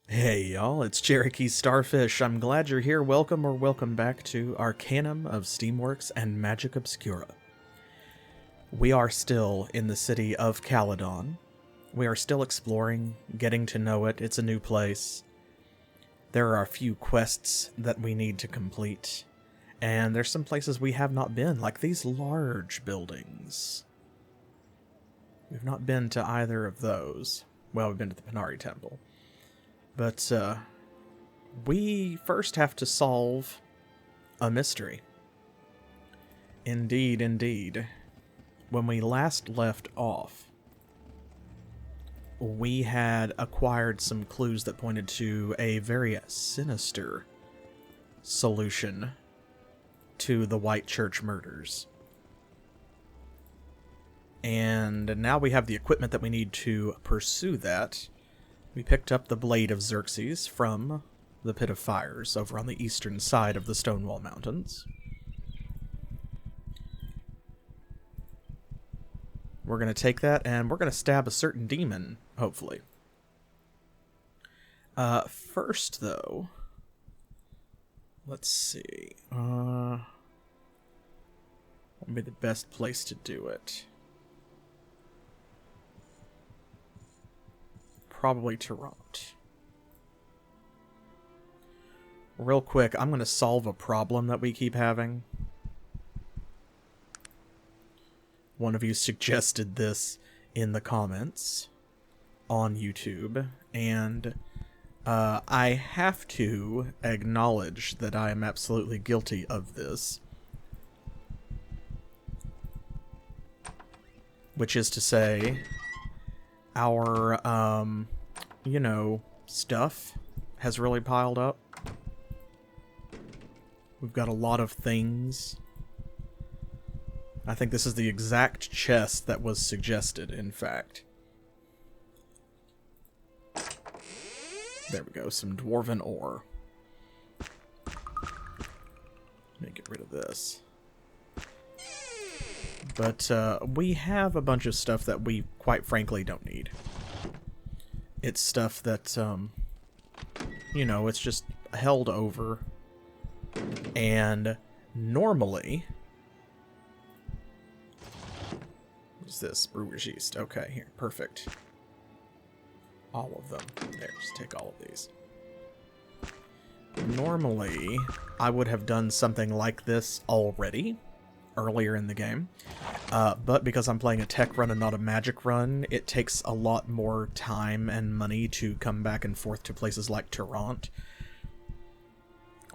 Hey y'all, it's CherokeeStarfish. I'm glad you're here. Welcome back to Arcanum of Steamworks and Magic Obscura. We are still in the city of Caledon. We are still exploring, getting to know it. It's a new place. There are a few quests that we need to complete. And there's some places we have not been, like these large buildings. We've not been to either of those. Well, we've been to the Panari Temple. But, we first have to solve a mystery. Indeed, indeed. When we last left off, we had acquired some clues that pointed to a very sinister solution to the Whytechurch murders. And now we have the equipment that we need to pursue that. We picked up the Blade of Xerxes from the Pit of Fires over on the eastern side of the Stonewall Mountains. We're going to take that and we're going to stab a certain demon, hopefully. First, though, let's see. What would be the best place to do it? Probably Toronto. Real quick, I'm going to solve a problem that we keep having. One of you suggested this in the comments on YouTube, and I have to acknowledge that I am absolutely guilty of this. Which is to say, our, stuff has really piled up. We've got a lot of things. I think this is the exact chest that was suggested, in fact. There we go, some dwarven ore. Let me get rid of this. But we have a bunch of stuff that we, quite frankly, don't need. It's stuff that, it's just held over. And normally... What's this? Brewer's yeast. Okay, here. Perfect. All of them. There, just take all of these. Normally, I would have done something like this already, earlier in the game. But because I'm playing a tech run and not a magic run, it takes a lot more time and money to come back and forth to places like Toronto.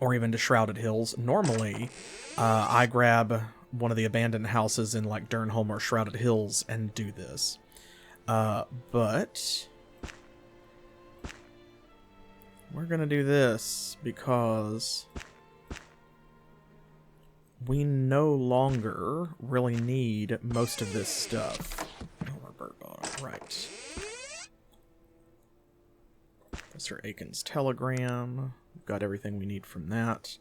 Or even to Shrouded Hills. Normally, I grab one of the abandoned houses in like Durnholm or Shrouded Hills and do this. But we're gonna do this because we no longer really need most of this stuff. Right. Mr. Aiken's telegram. We've got everything we need from that.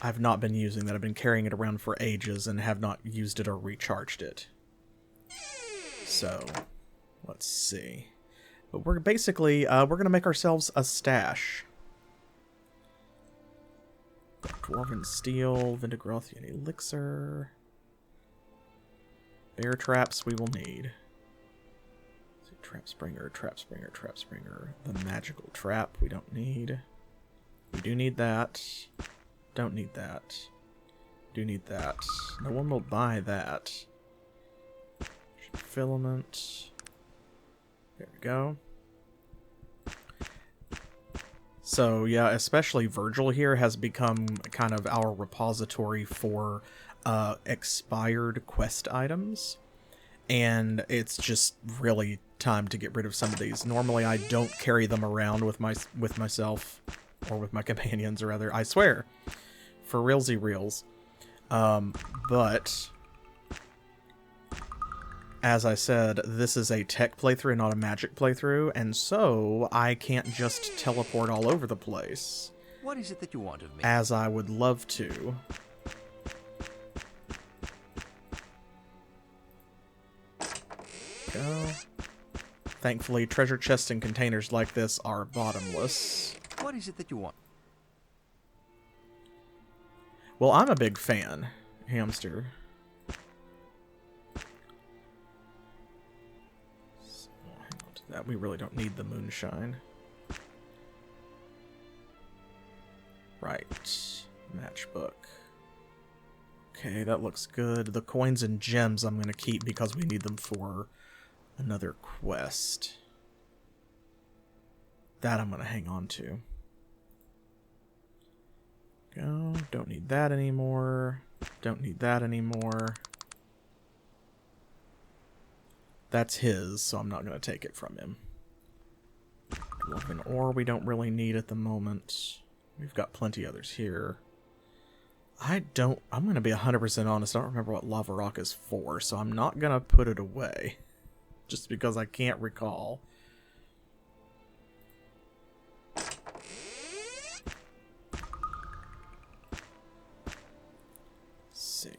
I've not been using that. I've been carrying it around for ages and have not used it or recharged it. So, let's see. But we're basically, we're going to make ourselves a stash. Dwarven Steel, Vindigrothian Elixir. Bear traps we will need. Trap Springer. The magical trap we don't need. We do need that. Don't need that. Do need that. No one will buy that. Filament. There we go. So, yeah, especially Virgil here has become kind of our repository for expired quest items. And it's just really time to get rid of some of these. Normally, I don't carry them around with myself, or with my companions, rather. I swear. For realsy reals. But as I said, this is a tech playthrough, not a magic playthrough, and so I can't just teleport all over the place. What is it that you want of me? As I would love to. go. Thankfully, treasure chests and containers like this are bottomless. What is it that you want? Well, I'm a big fan, hamster. So, hang on to that. We really don't need the moonshine. Right. Matchbook. Okay, that looks good. The coins and gems I'm going to keep because we need them for another quest. That I'm going to hang on to. Go. Don't need that anymore. Don't need that anymore. That's his, so I'm not going to take it from him. Dwarven ore we don't really need at the moment. We've got plenty others here. I'm going to be 100% honest, I don't remember what lava rock is for, so I'm not going to put it away. Just because I can't recall. See.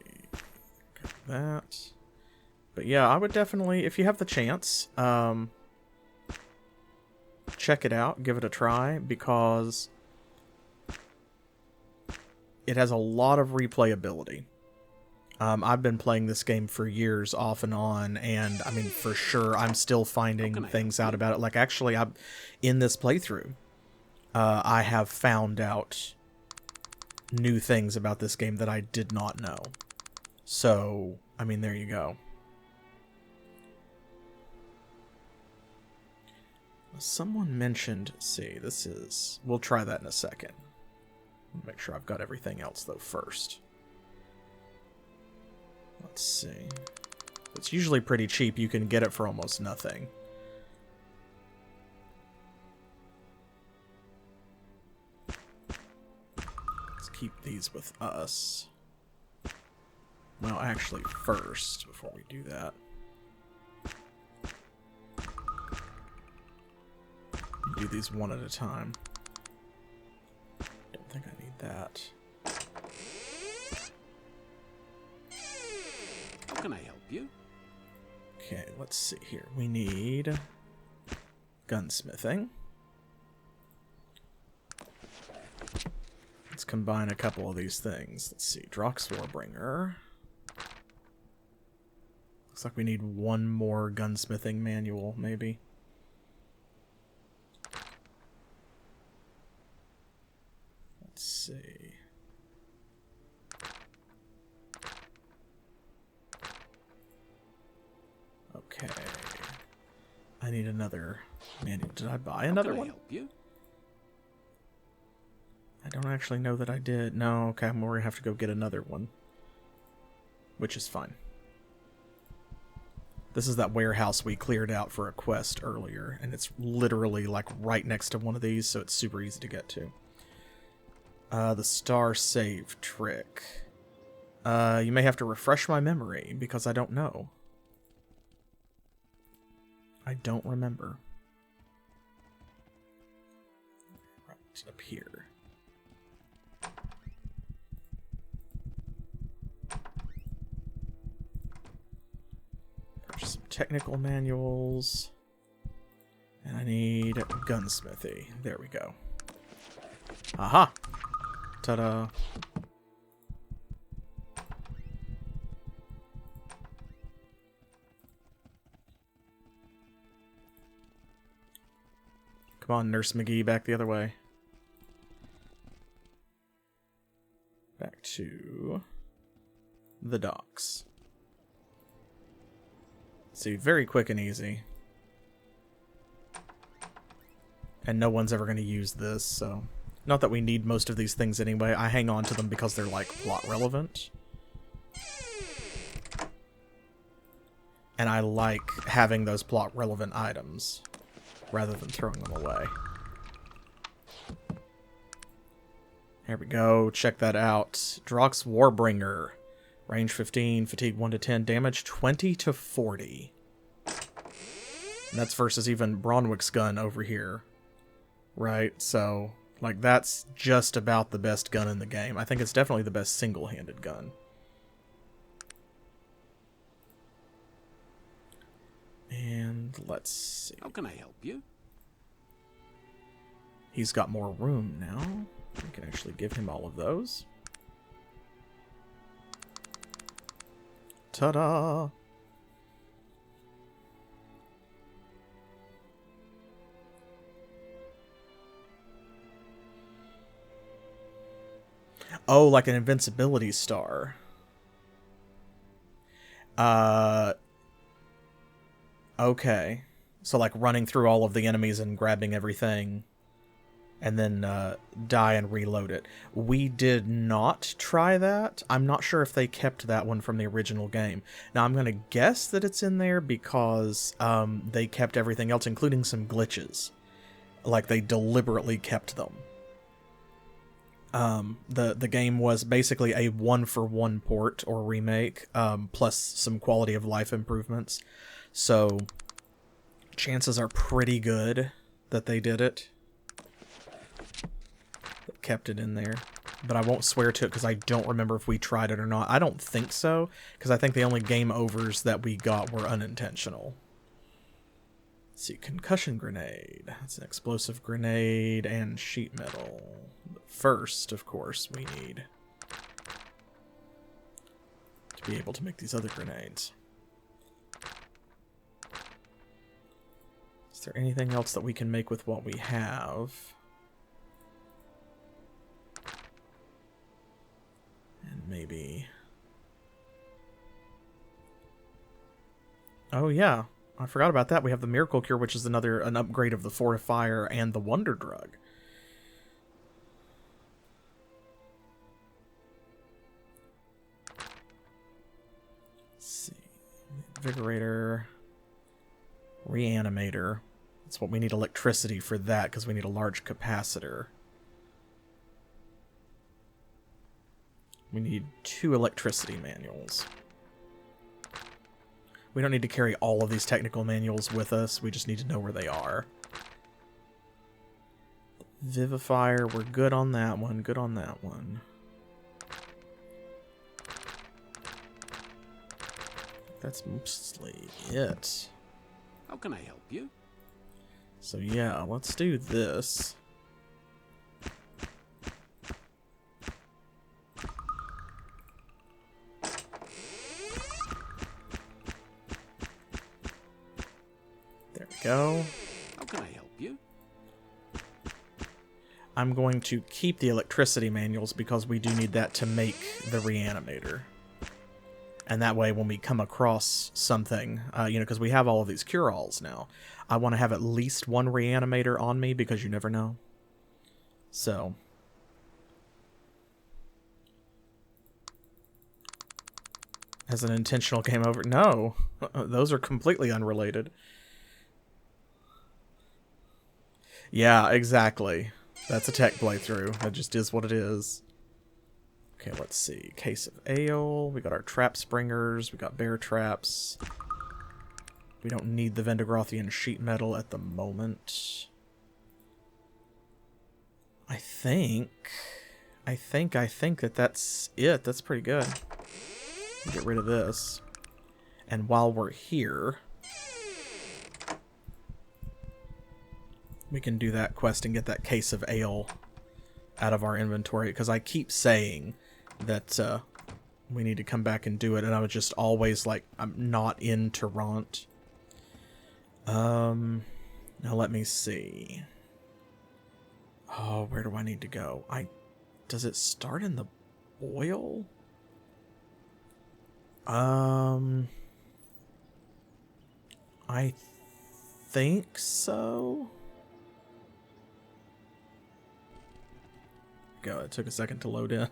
Got that. But yeah, I would definitely, if you have the chance, check it out, give it a try, because it has a lot of replayability. I've been playing this game for years off and on, and I mean, for sure, I'm still finding things out about it. Like, actually, in this playthrough, I have found out new things about this game that I did not know. So, I mean, there you go. Someone mentioned, we'll try that in a second. Make sure I've got everything else, though, first. Let's see. It's usually pretty cheap. You can get it for almost nothing. Let's keep these with us. Well, actually, first, before we do that. Do these one at a time. Don't think I need that. How can I help you? Okay, let's see here. We need gunsmithing. Let's combine a couple of these things. Let's see. Drox Warbringer. Looks like we need one more gunsmithing manual, maybe. Let's see. Okay. I need another manual. Did I buy another one? Help you? I don't actually know that I did. No, okay, we're gonna have to go get another one. Which is fine. This is that warehouse we cleared out for a quest earlier, and it's literally like right next to one of these, so it's super easy to get to. The star save trick. You may have to refresh my memory, because I don't know. I don't remember. Right up here. There's some technical manuals. And I need gunsmithy. There we go. Aha! Ta-da! Come on, Nurse McGee, back the other way. Back to the docks. See, very quick and easy. And no one's ever going to use this, so... Not that we need most of these things anyway. I hang on to them because they're, like, plot relevant. And I like having those plot relevant items, rather than throwing them away. There we go. Check that out. Drox Warbringer. Range 15, fatigue 1 to 10, damage 20 to 40. And that's versus even Bronwick's gun over here. Right? So, like, that's just about the best gun in the game. I think it's definitely the best single-handed gun. let's see. How can I help you? He's got more room now. We can actually give him all of those. Ta-da! Oh, like an invincibility star. Okay. So like running through all of the enemies and grabbing everything and then die and reload it. We did not try that. I'm not sure if they kept that one from the original game. Now I'm going to guess that it's in there because they kept everything else, including some glitches. Like they deliberately kept them. The game was basically a 1-for-1 port or remake, plus some quality of life improvements. So chances are pretty good that they did it. Kept it in there. But I won't swear to it because I don't remember if we tried it or not. I don't think so, because I think the only game overs that we got were unintentional. Let's see, concussion grenade. That's an explosive grenade and sheet metal. But first, of course, we need to be able to make these other grenades. Is there anything else that we can make with what we have? And maybe... Oh yeah, I forgot about that. We have the Miracle Cure, which is an upgrade of the Fortifier and the Wonder Drug. Let's see. Invigorator. Reanimator. That's what we need electricity for that, because we need a large capacitor. We need 2 electricity manuals. We don't need to carry all of these technical manuals with us. We just need to know where they are. Vivifier, we're good on that one. Good on that one. That's mostly it. How can I help you? So yeah, let's do this. There we go. How can I help you? I'm going to keep the electricity manuals because we do need that to make the reanimator. And that way when we come across something, because we have all of these cure-alls now, I want to have at least 1 reanimator on me because you never know. So. As an intentional game over? No. Those are completely unrelated. Yeah, exactly. That's a tech playthrough. That just is what it is. Okay, let's see. Case of ale. We got our trap springers. We got bear traps. We don't need the Vendigrothian sheet metal at the moment. I think that that's it. That's pretty good. Get rid of this. And while we're here, we can do that quest and get that case of ale out of our inventory, because I keep saying that we need to come back and do it, and I was just always like, I'm not in Toronto. Now let me see. Oh, where do I need to go? Does it start in the oil? I think so. Go. It took a second to load in.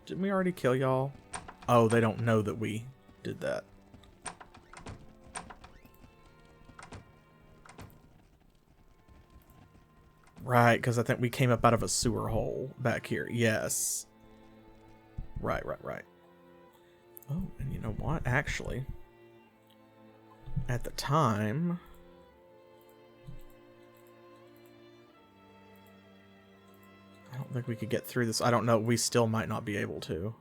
Didn't we already kill y'all? Oh, they don't know that we did that. Right, because I think we came up out of a sewer hole back here. Yes. Right. Oh, and you know what? Actually, at the time, don't think we could get through this. I don't know. We still might not be able to.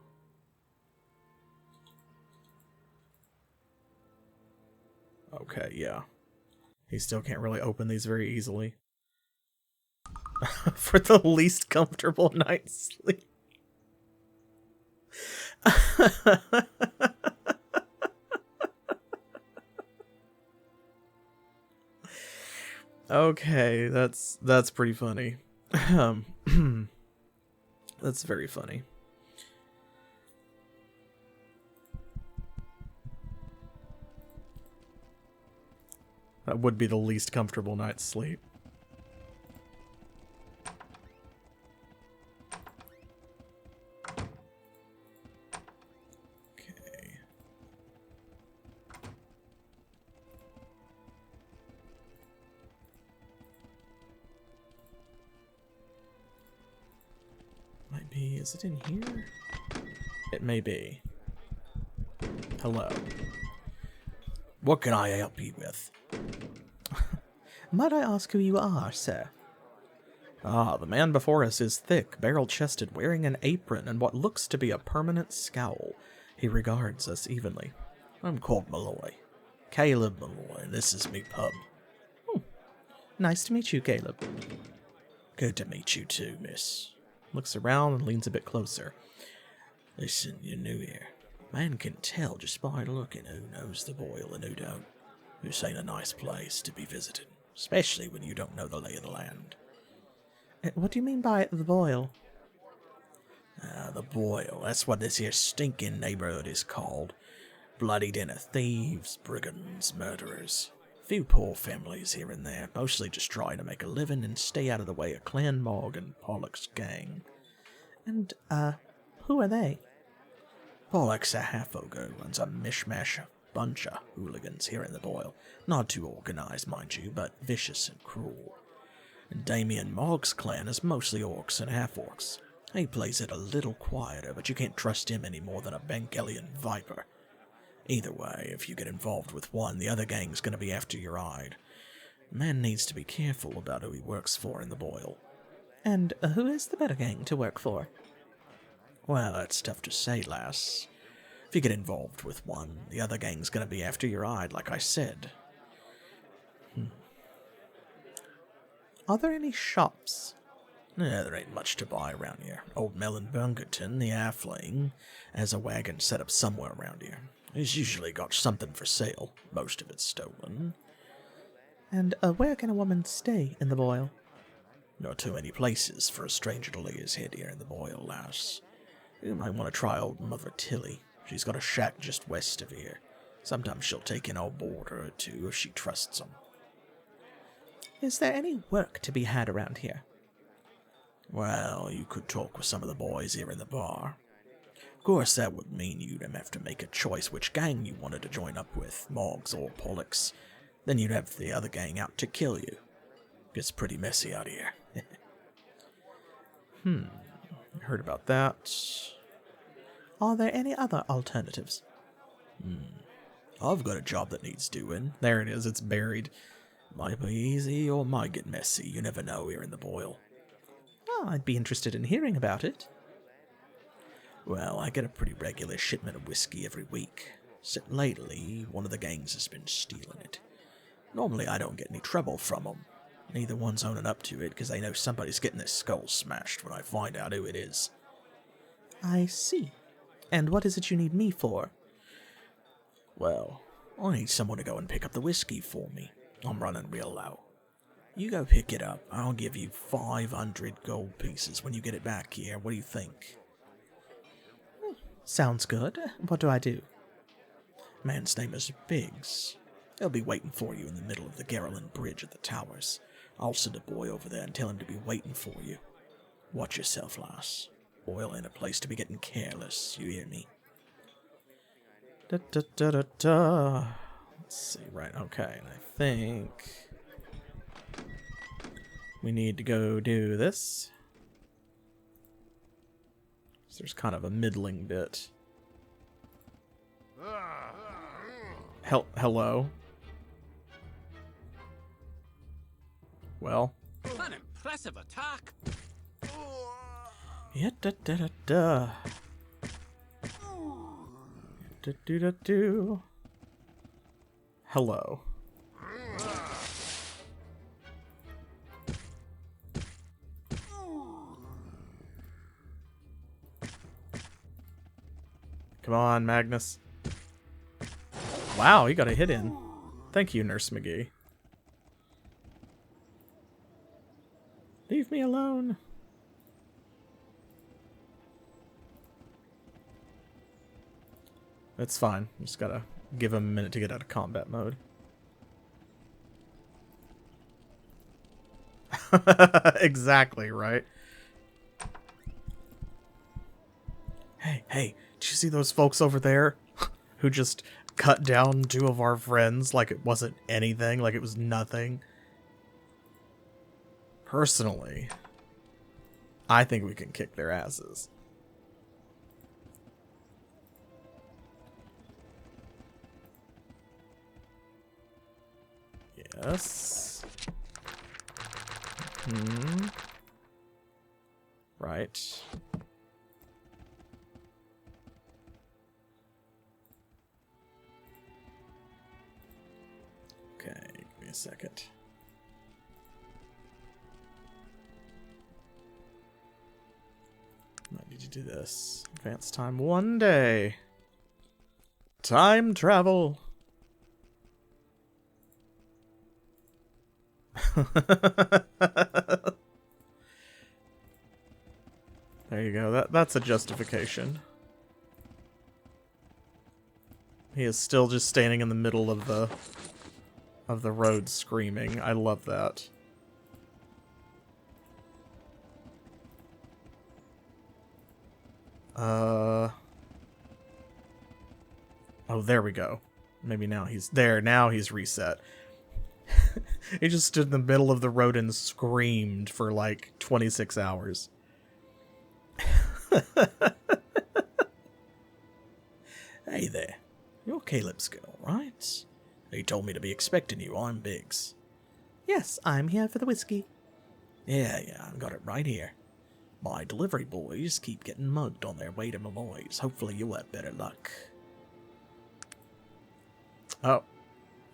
Okay, yeah. He still can't really open these very easily. For the least comfortable night's sleep. Okay, that's pretty funny. That's very funny. That would be the least comfortable night's sleep. Okay. Might be, is it in here? It may be. Hello. What can I help you with? Might I ask who you are, sir? Ah, the man before us is thick, barrel-chested, wearing an apron and what looks to be a permanent scowl. He regards us evenly. I'm called Malloy. Caleb Malloy, and this is me pub. Nice to meet you, Caleb. Good to meet you too, miss. Looks around and leans a bit closer. Listen, you're new here. Man can tell just by looking who knows the boil and who don't. This ain't a nice place to be visiting, especially when you don't know the lay of the land. What do you mean by the boil? The boil, that's what this here stinking neighborhood is called. Bloody den of thieves, brigands, murderers. Few poor families here and there, mostly just trying to make a living and stay out of the way of Clan Mogg and Pollock's gang. And, who are they? Pollock's a half-ogre, runs a mishmash bunch of hooligans here in the boil. Not too organized, mind you, but vicious and cruel. And Damien Mogg's clan is mostly orcs and half-orcs. He plays it a little quieter, but you can't trust him any more than a Bengalian viper. Either way, if you get involved with one, the other gang's gonna be after your hide. Man needs to be careful about who he works for in the boil. And who is the better gang to work for? Well, that's tough to say, lass. If you get involved with one, the other gang's gonna be after your hide, like I said. Are there any shops? There ain't much to buy around here. Old Melon Bungerton, the halfling, has a wagon set up somewhere around here. He's usually got something for sale. Most of it's stolen. And where can a woman stay in the boil? Not too many places for a stranger to lay his head here in the boil, lass. You might want to try old Mother Tilly. She's got a shack just west of here. Sometimes she'll take in old boarder or two if she trusts 'em. Is there any work to be had around here? Well, you could talk with some of the boys here in the bar. Of course, that would mean you'd have to make a choice which gang you wanted to join up with, Moggs or Pollux. Then you'd have the other gang out to kill you. Gets pretty messy out here. Heard about that. Are there any other alternatives? I've got a job that needs doing. There it is, it's buried. Might be easy or might get messy. You never know here in the boil. Oh, I'd be interested in hearing about it. Well, I get a pretty regular shipment of whiskey every week. Except lately, one of the gangs has been stealing it. Normally, I don't get any trouble from them. Neither one's owning up to it because they know somebody's getting their skull smashed when I find out who it is. I see. And what is it you need me for? Well, I need someone to go and pick up the whiskey for me. I'm running real low. You go pick it up. I'll give you 500 gold pieces when you get it back here. What do you think? Sounds good. What do I do? Man's name is Biggs. He'll be waiting for you in the middle of the Garland Bridge at the towers. I'll send a boy over there and tell him to be waiting for you. Watch yourself, lass. Boil ain't a place to be getting careless, you hear me? Da-da-da-da-da. Let's see, right, okay, and I think we need to go do this. So there's kind of a middling bit. Hello? Well? An impressive attack. Yeah, da da da da. Da do da do. Hello. Come on, Magnus. Wow, he got a hit in. Thank you, Nurse McGee. Leave me alone. It's fine. Just gotta give him a minute to get out of combat mode. Exactly, right? Hey, did you see those folks over there who just cut down 2 of our friends like it wasn't anything, like it was nothing? Personally, I think we can kick their asses. Yes. Right. Okay, give me a second. Might need to do this. Advance time 1 day. Time travel. There you go. That's a justification. He is still just standing in the middle of the road screaming. I love that. Oh, there we go. Maybe now he's there. Now he's reset. He just stood in the middle of the road and screamed for like 26 hours. Hey there. You're Caleb's girl, right? He told me to be expecting you. I'm Biggs. Yes, I'm here for the whiskey. Yeah, I've got it right here. My delivery boys keep getting mugged on their way to Malloy's. Hopefully you'll have better luck. Oh.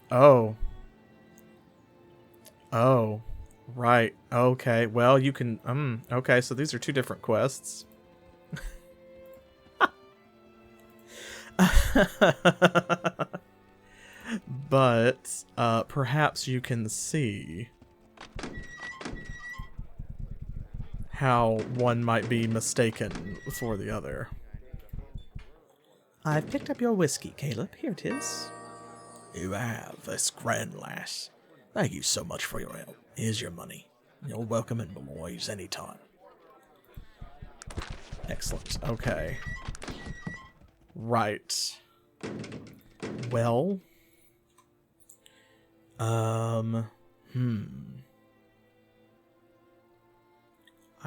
Oh. Oh. Right. Okay. Well, you can... Okay, so these are 2 different quests. But, perhaps you can see how one might be mistaken for the other. I've picked up your whiskey, Caleb. Here it is. You have, this grand lass. Thank you so much for your help. Here's your money. You're welcome in Malloy's anytime. Excellent. Okay. Right. Well. I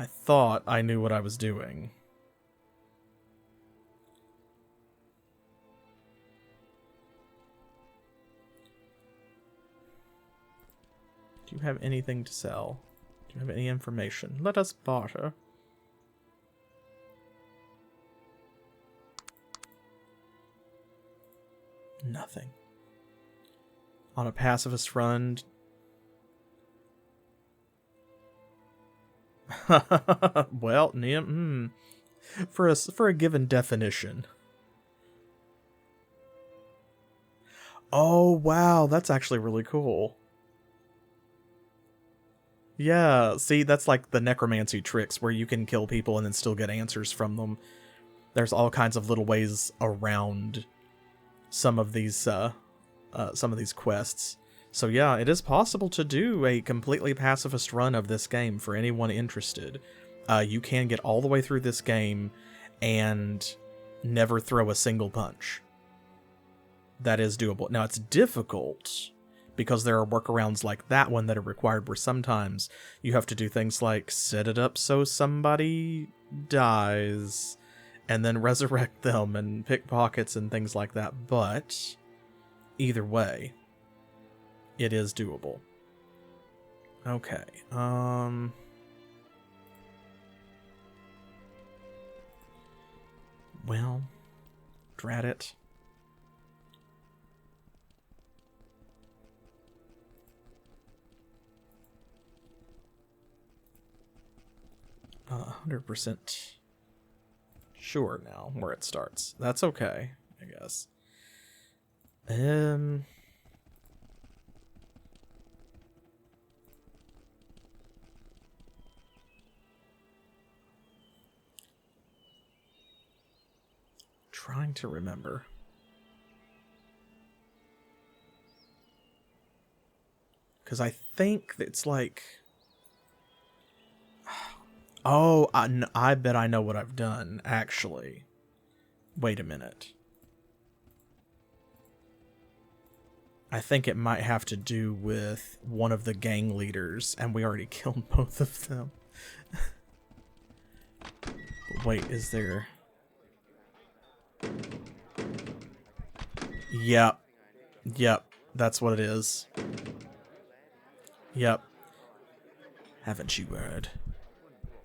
thought I knew what I was doing. Do you have anything to sell? Do you have any information? Let us barter. Nothing. On a pacifist run. Well, for a given definition. Oh, wow, that's actually really cool. Yeah, see, that's like the necromancy tricks where you can kill people and then still get answers from them. There's all kinds of little ways around some of these quests. So yeah, it is possible to do a completely pacifist run of this game for anyone interested. You can get all the way through this game and never throw a single punch. That is doable. Now, it's difficult because there are workarounds like that one that are required where sometimes you have to do things like set it up so somebody dies and then resurrect them and pick pockets and things like that. But either way, it is doable. Okay. Drat it. Uh, 100% sure now where it starts. That's okay, I guess. Trying to remember. Because I think it's like... Oh, I bet I know what I've done, actually. Wait a minute. I think it might have to do with one of the gang leaders, and we already killed both of them. Wait, is there... Yep. Yep, that's what it is. Yep. Haven't you heard?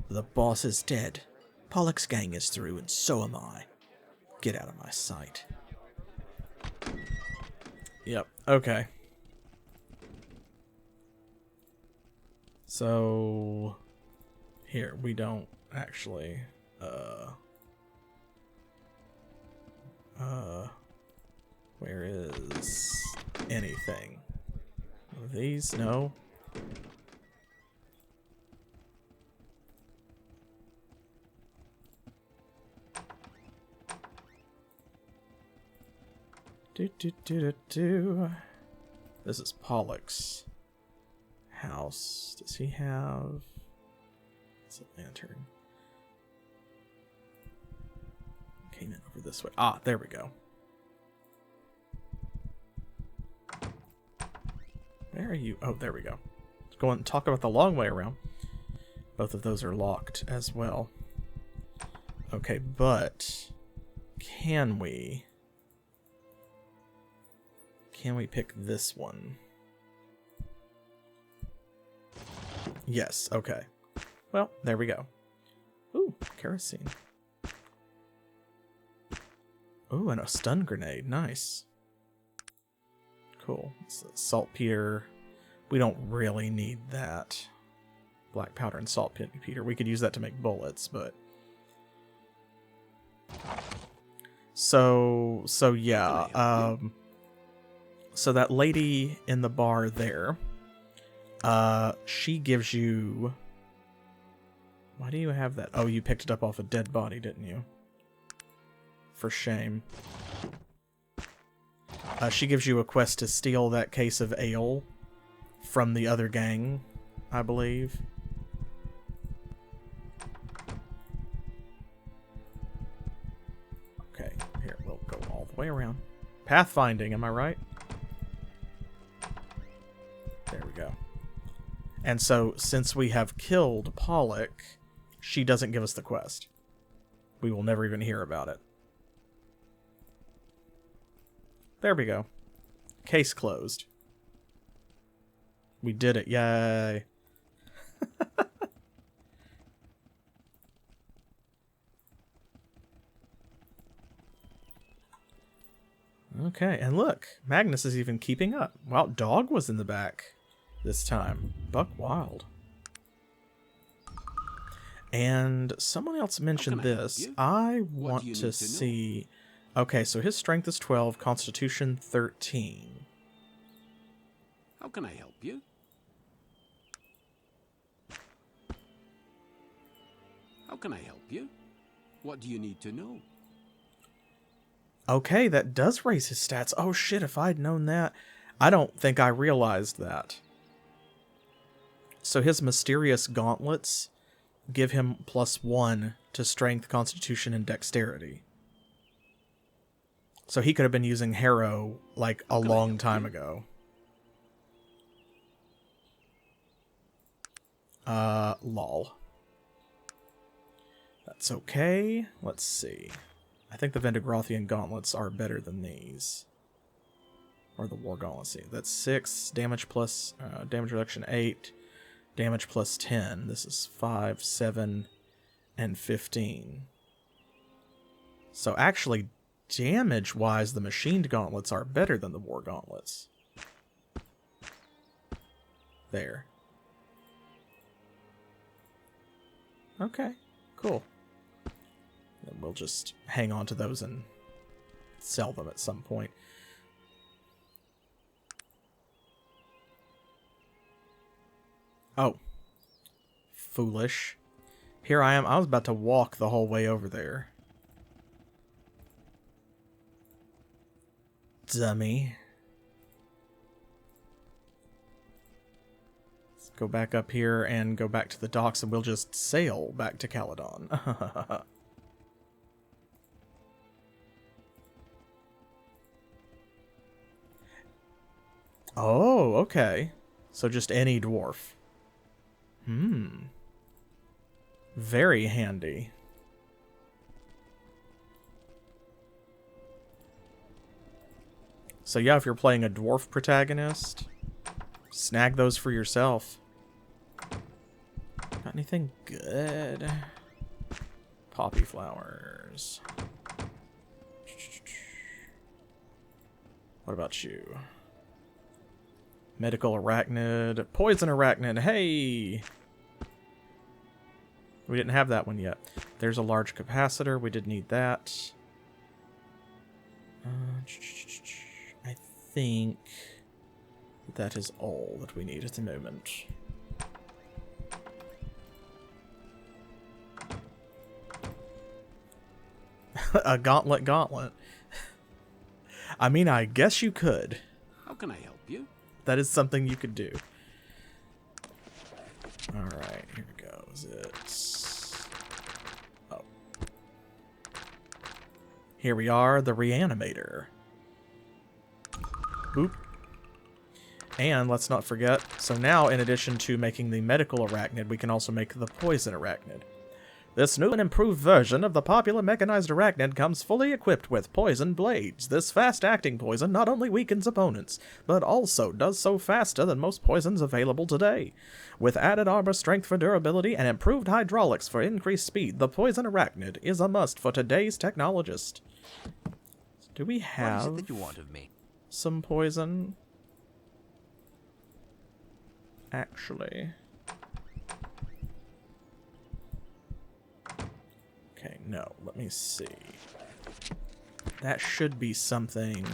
The boss is dead. Pollock's gang is through, and so am I. Get out of my sight. Yep, okay. So... Here, we don't actually... Where is anything? These? No. This is Pollock's house. Does he have... It's a lantern. Came in over this way. Ah, there we go. Where are you? Oh, there we go. Let's go and talk about the long way around. Both of those are locked as well. Okay, but can we pick this one? Yes, okay. Well, there we go. Ooh, kerosene. Ooh, and a stun grenade. Nice. Cool. Saltpeter. We don't really need that. Black powder and saltpeter. We could use that to make bullets, but... So yeah. So that lady in the bar there, she gives you... Why do you have that? Oh, you picked it up off a dead body, didn't you? For shame. She gives you a quest to steal that case of ale from the other gang, I believe. Okay, here, we'll go all the way around. Pathfinding, am I right? There we go. And so, since we have killed Pollock, she doesn't give us the quest. We will never even hear about it. There we go. Case closed. We did it. Yay. Okay, and look. Magnus is even keeping up. Wow, Dog was in the back this time. Buck Wild. And someone else mentioned this. I want to see... Okay, so his strength is 12, constitution 13. How can I help you? How can I help you? What do you need to know? Okay, that does raise his stats. Oh shit, if I'd known that. I don't think I realized that. So his mysterious gauntlets give him +1 to strength, constitution, and dexterity. So he could have been using Harrow, like, a long time ago. Lol. That's okay. Let's see. I think the Vendigrothian gauntlets are better than these. Or the War Gauntlets. That's 6, damage plus, damage reduction 8, damage plus 10. This is 5, 7, and 15. So actually, damage-wise, the machined gauntlets are better than the war gauntlets. There. Okay, cool. Then we'll just hang on to those and sell them at some point. Oh. Foolish. Here I am. I was about to walk the whole way over there. Dummy. Let's go back up here and go back to the docks and we'll just sail back to Caledon. Oh, okay. So just any dwarf. Very handy. So yeah, if you're playing a dwarf protagonist, snag those for yourself. Got anything good? Poppy flowers. What about you? Medical arachnid. Poison arachnid. Hey! We didn't have that one yet. There's a large capacitor. We did need that. I think that is all that we need at the moment. A gauntlet. I mean, I guess you could. How can I help you? That is something you could do. Alright, here goes it. Oh. Here we are, the Reanimator. Boop. And let's not forget, so now in addition to making the medical arachnid, we can also make the poison arachnid. This new and improved version of the popular mechanized arachnid comes fully equipped with poison blades. This fast-acting poison not only weakens opponents, but also does so faster than most poisons available today. With added armor strength for durability and improved hydraulics for increased speed, the poison arachnid is a must for today's technologist. Do we have what is it that you want of me? Some poison? Actually... Okay, no, let me see. That should be something...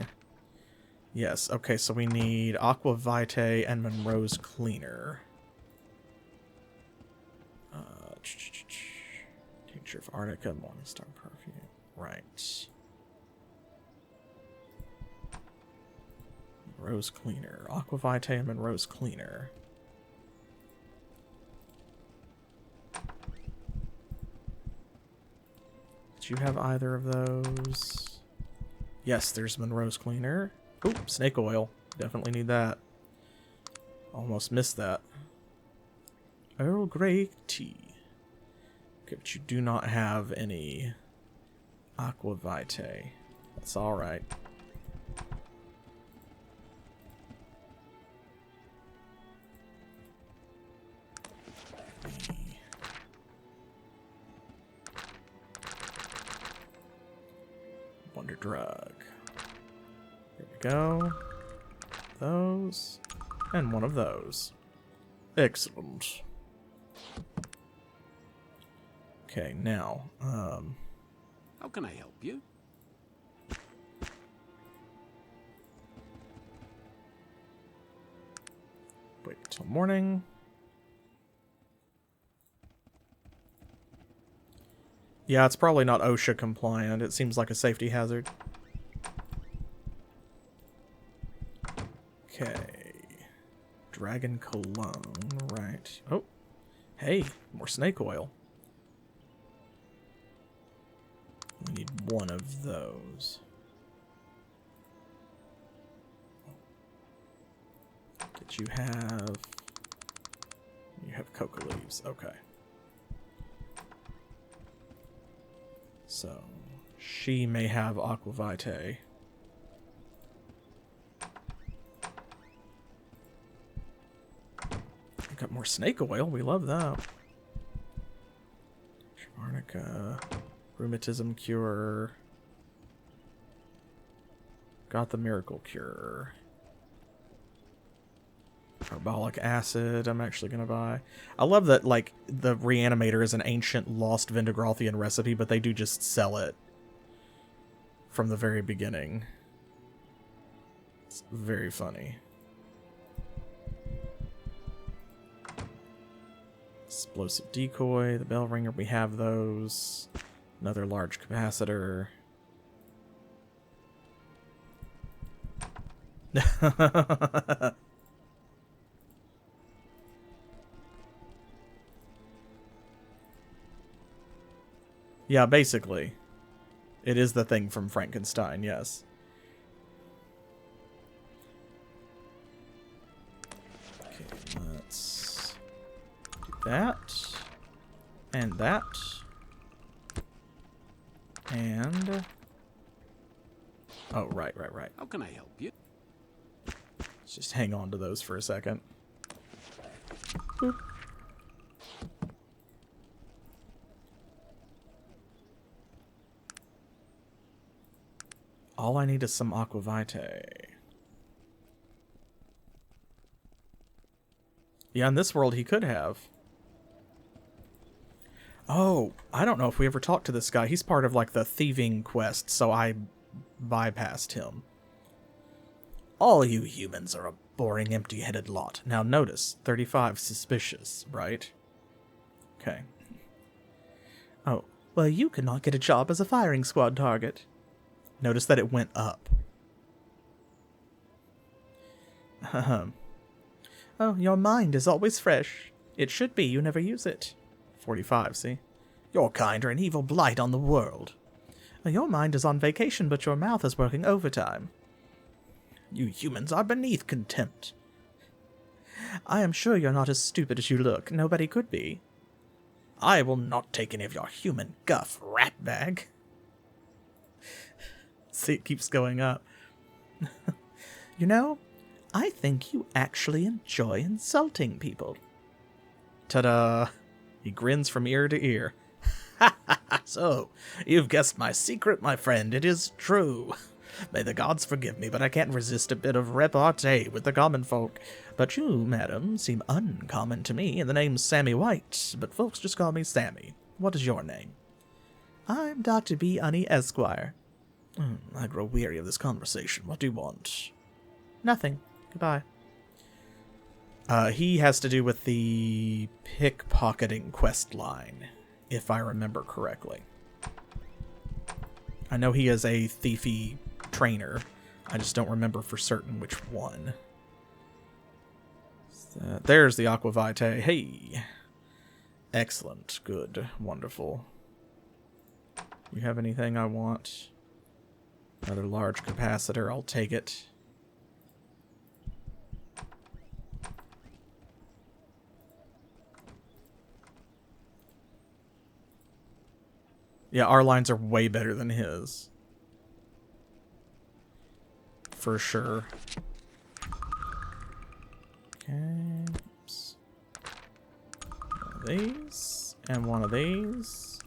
Yes, okay, so we need Aqua Vitae and Monroe's Cleaner. Tincture of Arnica, Morningstar Perfume. Right. Monroe's Cleaner. Aqua Vitae and Monroe's Cleaner. Do you have either of those? Yes, there's Monroe's Cleaner. Oop, snake oil. Definitely need that. Almost missed that. Earl Grey tea. Okay, but you do not have any Aqua Vitae. That's alright. Wonder drug. There we go. Those. And one of those. Excellent. Okay, now, How can I help you? wait till morning. Yeah, it's probably not OSHA compliant. It seems like a safety hazard. Okay. Dragon Cologne, right. Oh, hey, more snake oil. We need one of those. Did you have... You have coca leaves, okay. So, she may have Aqua Vitae. Got more snake oil, we love that. Arnica, rheumatism cure. Got the miracle cure. Carbolic acid, I'm actually going to buy. I love that, like, the reanimator is an ancient lost Vendigrothian recipe, but they do just sell it from the very beginning. It's very funny. Explosive decoy, the bell ringer, we have those. Another large capacitor. Yeah, basically. It is the thing from Frankenstein, yes. Okay, let's do that. And that. And... oh, right. How can I help you? Let's just hang on to those for a second. Boop. All I need is some aqua vitae. Yeah, in this world he could have. Oh, I don't know if we ever talked to this guy. He's part of, like, the thieving quest, so I bypassed him. All you humans are a boring, empty-headed lot. Now notice, 35 suspicious, right? Okay. Oh, well, you could not get a job as a firing squad target. Notice that it went up. Oh, your mind is always fresh. It should be, you never use it. 45, see? Your kind are an evil blight on the world. Your mind is on vacation, but your mouth is working overtime. You humans are beneath contempt. I am sure you're not as stupid as you look. Nobody could be. I will not take any of your human guff, ratbag. See, it keeps going up. You know, I think you actually enjoy insulting people. Ta-da! He grins from ear to ear. So, you've guessed my secret, my friend. It is true. May the gods forgive me, but I can't resist a bit of repartee with the common folk. But you, madam, seem uncommon to me, and the name's Sammy White, but folks just call me Sammy. What is your name? I'm Dr. B. Unni, Esquire. I grow weary of this conversation. What do you want? Nothing. Goodbye. He has to do with the pickpocketing quest line, if I remember correctly. I know he is a thiefy trainer. I just don't remember for certain which one. There's the aqua vitae. Hey! Excellent. Good. Wonderful. You have anything I want? Another large capacitor. I'll take it. Yeah, our lines are way better than his. For sure. Okay. Oops. One of these. And one of these.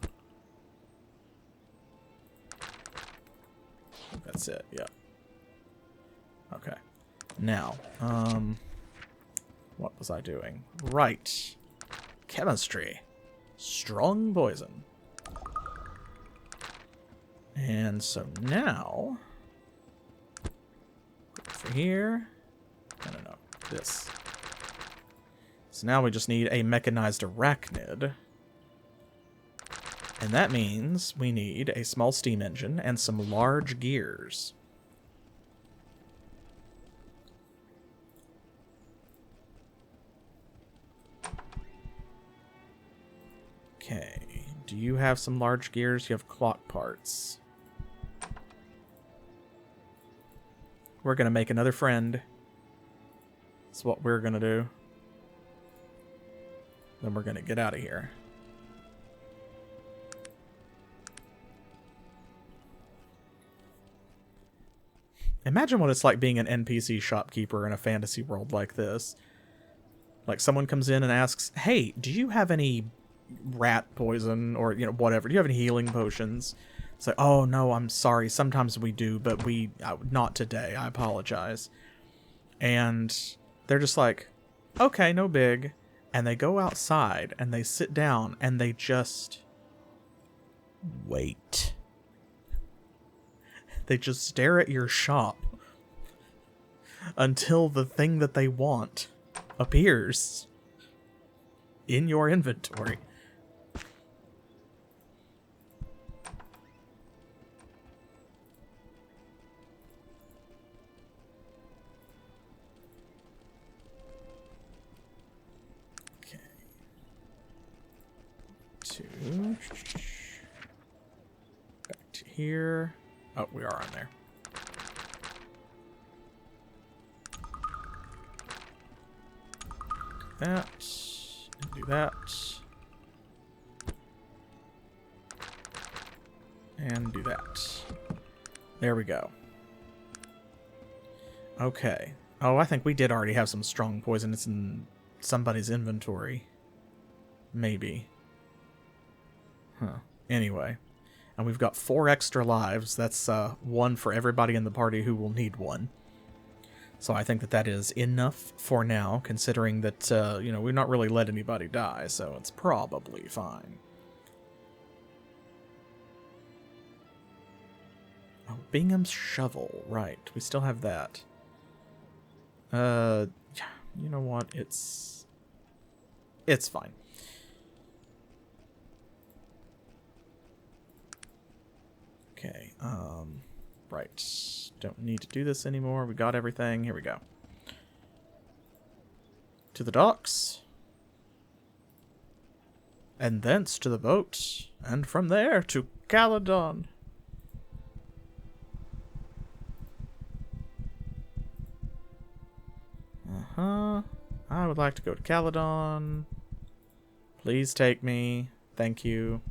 That's it, yeah. Okay. Now, what was I doing? Right. Chemistry. Strong poison. And so now, for here, no, this. So now we just need a mechanized arachnid. And that means we need a small steam engine and some large gears. Okay, do you have some large gears? You have clock parts. We're going to make another friend. That's what we're going to do. Then we're going to get out of here. Imagine what it's like being an NPC shopkeeper in a fantasy world like this. Like, someone comes in and asks, hey, do you have any rat poison or, you know, whatever? Do you have any healing potions? It's like, oh no, I'm sorry. Sometimes we do, but not today. I apologize. And they're just like, okay, no big. And they go outside and they sit down and they just wait. They just stare at your shop until the thing that they want appears in your inventory. Okay. 2. Back to here. Oh, we are on there. That. And do that. And do that. There we go. Okay. Oh, I think we did already have some strong poison. It's in somebody's inventory. Maybe. Huh. Anyway. And we've got 4 extra lives. That's 1 for everybody in the party who will need 1. So I think that that is enough for now, considering that, you know, we've not really let anybody die, so it's probably fine. Oh, Bingham's shovel. Right. We still have that. You know what? It's fine. Okay, right. Don't need to do this anymore. We got everything. Here we go. To the docks. And thence to the boat. And from there to Caledon. Uh-huh. I would like to go to Caledon. Please take me. Thank you.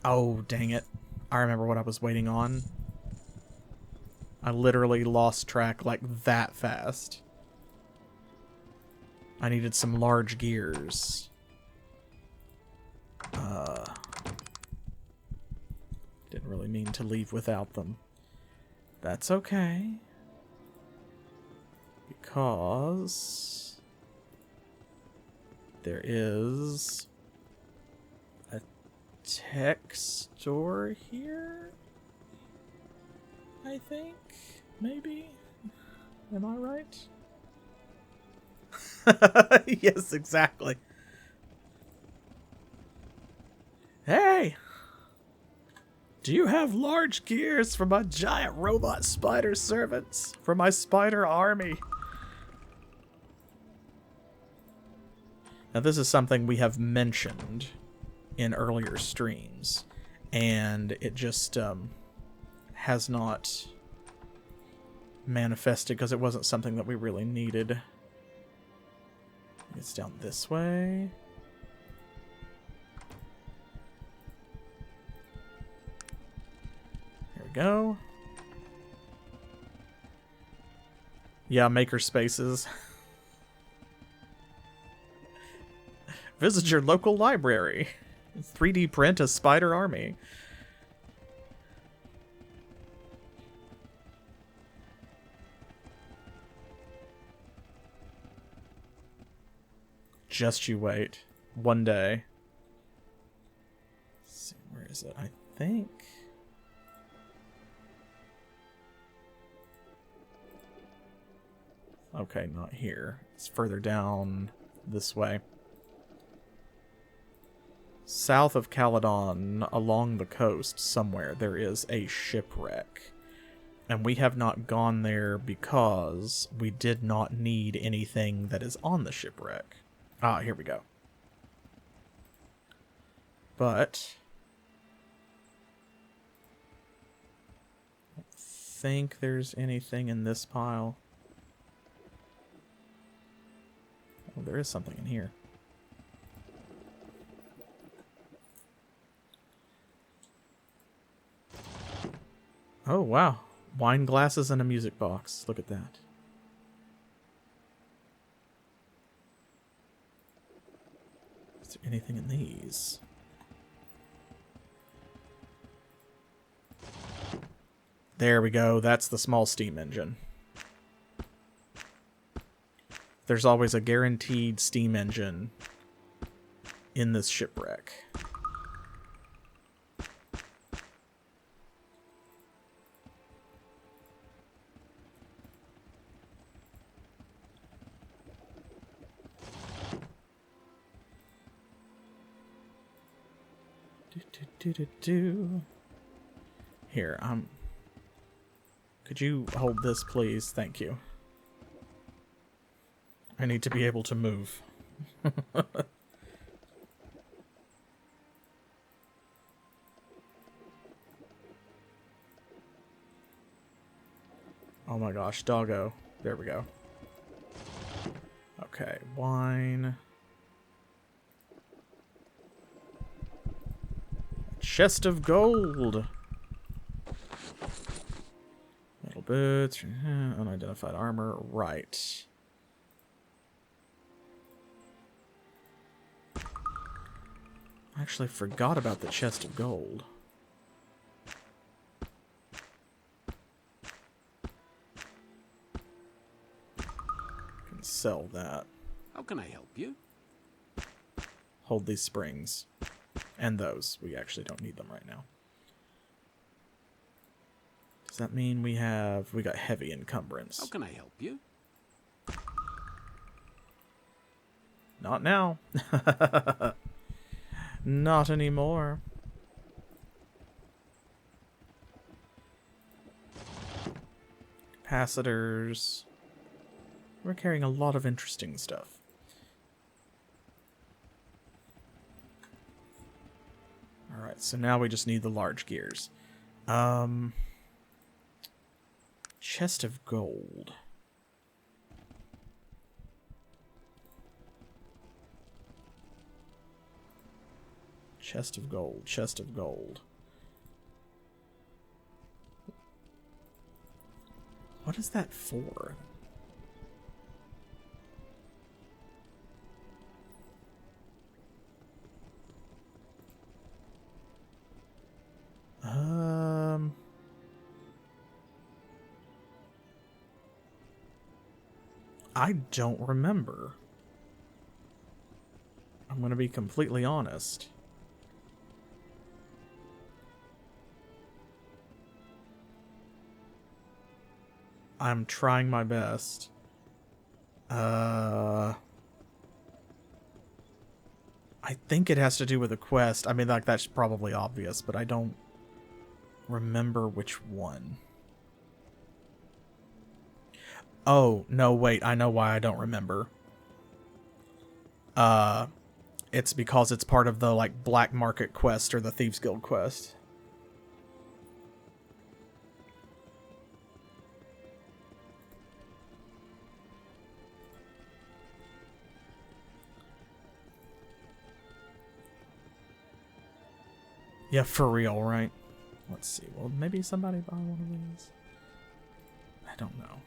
Oh, dang it. I remember what I was waiting on. I literally lost track like that fast. I needed some large gears. Didn't really mean to leave without them. That's okay. Because there is a tech store here, I think. Maybe. Am I right? Yes, exactly. Hey! Do you have large gears for my giant robot spider servants? For my spider army? Now this is something we have mentioned in earlier streams, and it just has not manifested because it wasn't something that we really needed. It's down this way. Here we go. Yeah, maker spaces. Visit your local library. 3D print a spider army. Just you wait. One day. Let's see, where is it? I think. Okay, not here. It's further down this way. South of Caledon, along the coast somewhere, there is a shipwreck. And we have not gone there because we did not need anything that is on the shipwreck. Ah, here we go. But I don't think there's anything in this pile. Oh, there is something in here. Oh, wow. Wine glasses and a music box. Look at that. Is there anything in these? There we go. That's the small steam engine. There's always a guaranteed steam engine in this shipwreck. Here, could you hold this, please? Thank you. I need to be able to move. Oh my gosh, doggo. There we go. Okay, wine. Chest of gold. Metal boots. Unidentified armor. Right. I actually forgot about the chest of gold. Can sell that. How can I help you? Hold these springs. And those. We actually don't need them right now. Does that mean we got heavy encumbrance? How can I help you? Not now. Not anymore. Capacitors. We're carrying a lot of interesting stuff. Alright, so now we just need the large gears. Chest of gold. Chest of gold, chest of gold. What is that for? I don't remember. I'm gonna be completely honest. I'm trying my best. I think it has to do with a quest. I mean, like, that's probably obvious, but I don't remember which one. Oh, no, wait, I know why I don't remember. It's because it's part of the, like, Black Market quest or the Thieves Guild quest. Yeah, for real, right? Let's see. Well, maybe somebody buy one of these. I don't know.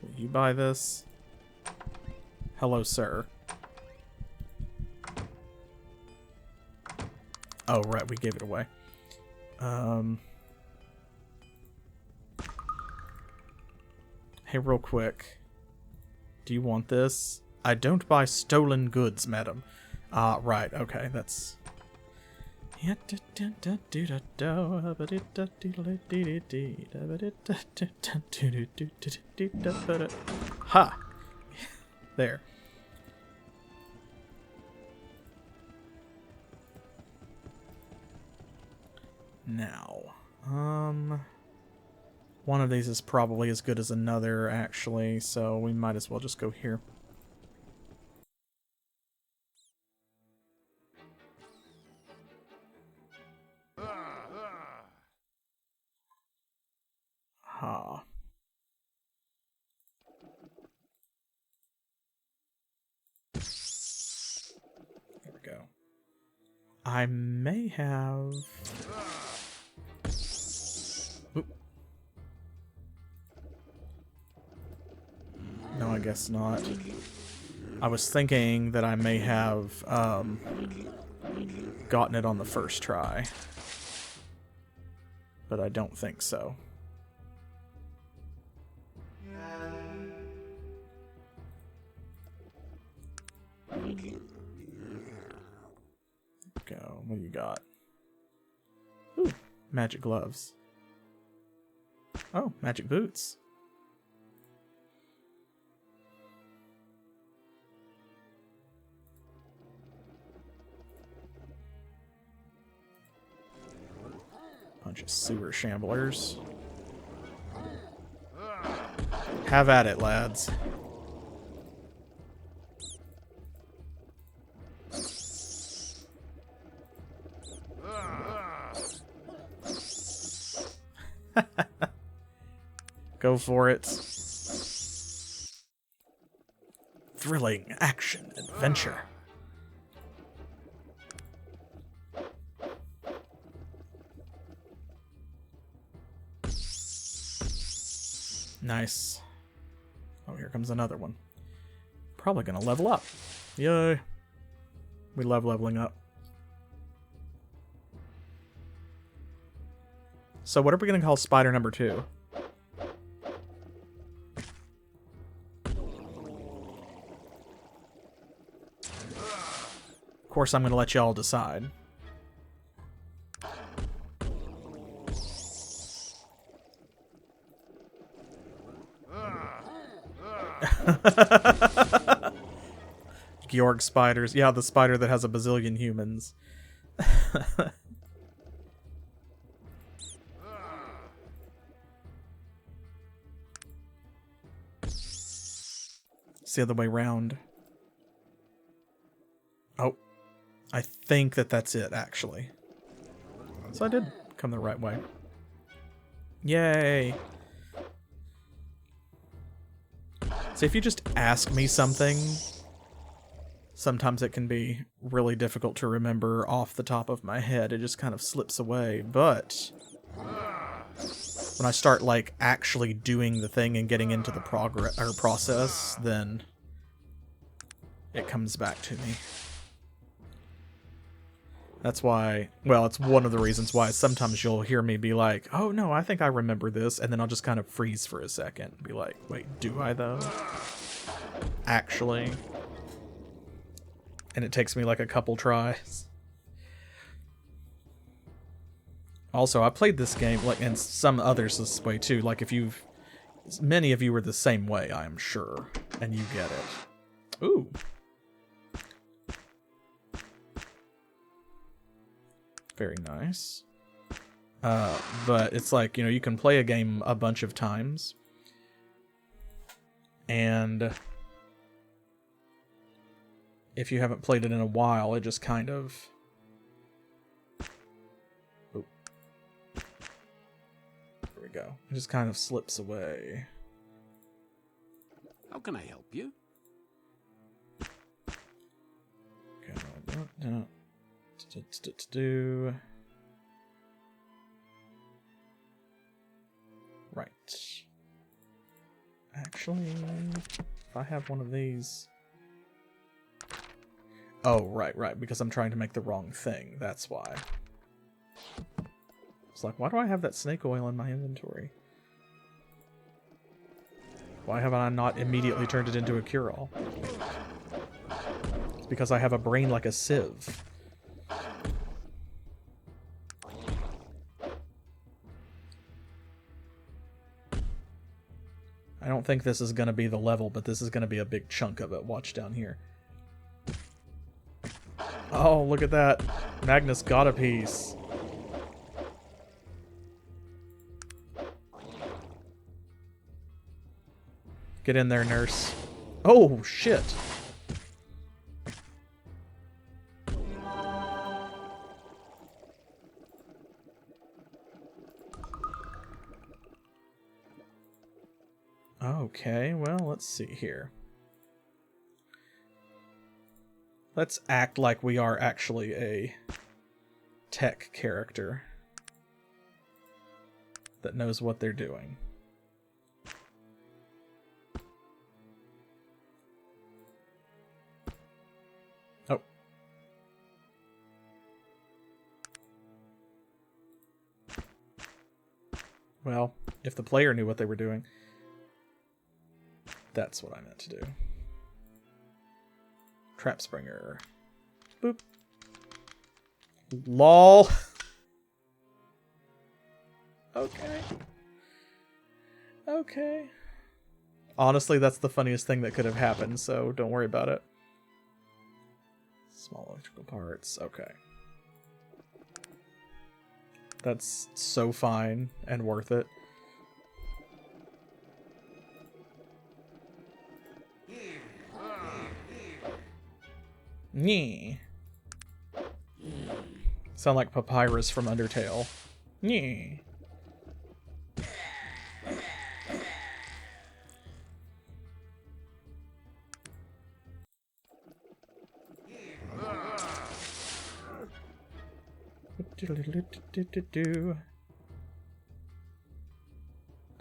Will you buy this? Hello, sir. Oh, right, we gave it away. Hey, real quick. Do you want this? I don't buy stolen goods, madam. Right, okay, that's... Ha! There. Now, one of these is probably as good as another, actually, so we might as well just go here. Ha. There we go. I may have... Oop. No, I guess not. I was thinking that I may have gotten it on the first try. but I don't think so. Go. What do you got? Ooh, magic gloves. Oh, magic boots. Bunch of sewer shamblers. Have at it, lads. Go for it. Thrilling action adventure. Nice. Oh, here comes another one. Probably gonna level up. Yay. We love leveling up. So what are we gonna call spider number 2? Of course, I'm gonna let y'all decide. Georg spiders. Yeah, the spider that has a bazillion humans. It's the other way round. Oh. I think that's it, actually. So I did come the right way. Yay! So if you just ask me something, sometimes it can be really difficult to remember off the top of my head. It just kind of slips away. But when I start like actually doing the thing and getting into the process, then it comes back to me. That's why, well, it's one of the reasons why sometimes you'll hear me be like, oh no, I think I remember this, and then I'll just kind of freeze for a second and be like, wait, do I though? Actually? And it takes me like a couple tries. Also, I played this game, like, and some others this way too, like if you've, many of you were the same way, I am sure, and you get it. Ooh. Very nice. But it's like, you know, you can play a game a bunch of times, and if you haven't played it in a while, it just kind of... Oh. There we go. It just kind of slips away. How can I help you? Okay, do. Right. Actually, if I have one of these... Oh, right, because I'm trying to make the wrong thing. That's why. It's like, why do I have that snake oil in my inventory? Why have I not immediately turned it into a cure-all? It's because I have a brain like a sieve. I don't think this is going to be the level, but this is going to be a big chunk of it. Watch down here. Oh, look at that. Magnus got a piece. Get in there, nurse. Oh, shit. Okay, well, let's see here. Let's act like we are actually a tech character that knows what they're doing. Oh. Well, if the player knew what they were doing. That's what I meant to do. Trap Springer. Boop. LOL. Okay. Okay. Honestly, that's the funniest thing that could have happened, so don't worry about it. Small electrical parts. Okay. That's so fine and worth it. Nyeh. Sound like Papyrus from Undertale. Nyeh.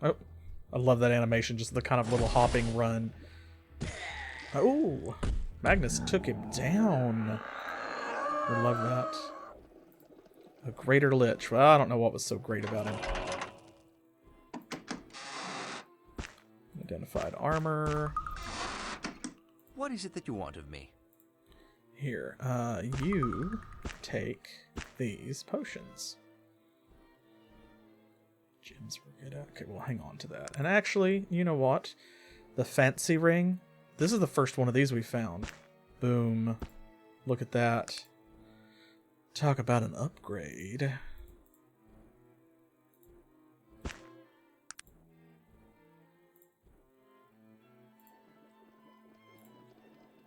Oh, I love that animation, just the kind of little hopping run. Oh, Magnus took him down. We love that. A greater lich. Well, I don't know what was so great about him. Identified armor. What is it that you want of me? Here, you take these potions. Gems were good at. Okay, we'll hang on to that. And actually, you know what? The fancy ring. This is the first one of these we found. Boom. Look at that. Talk about an upgrade.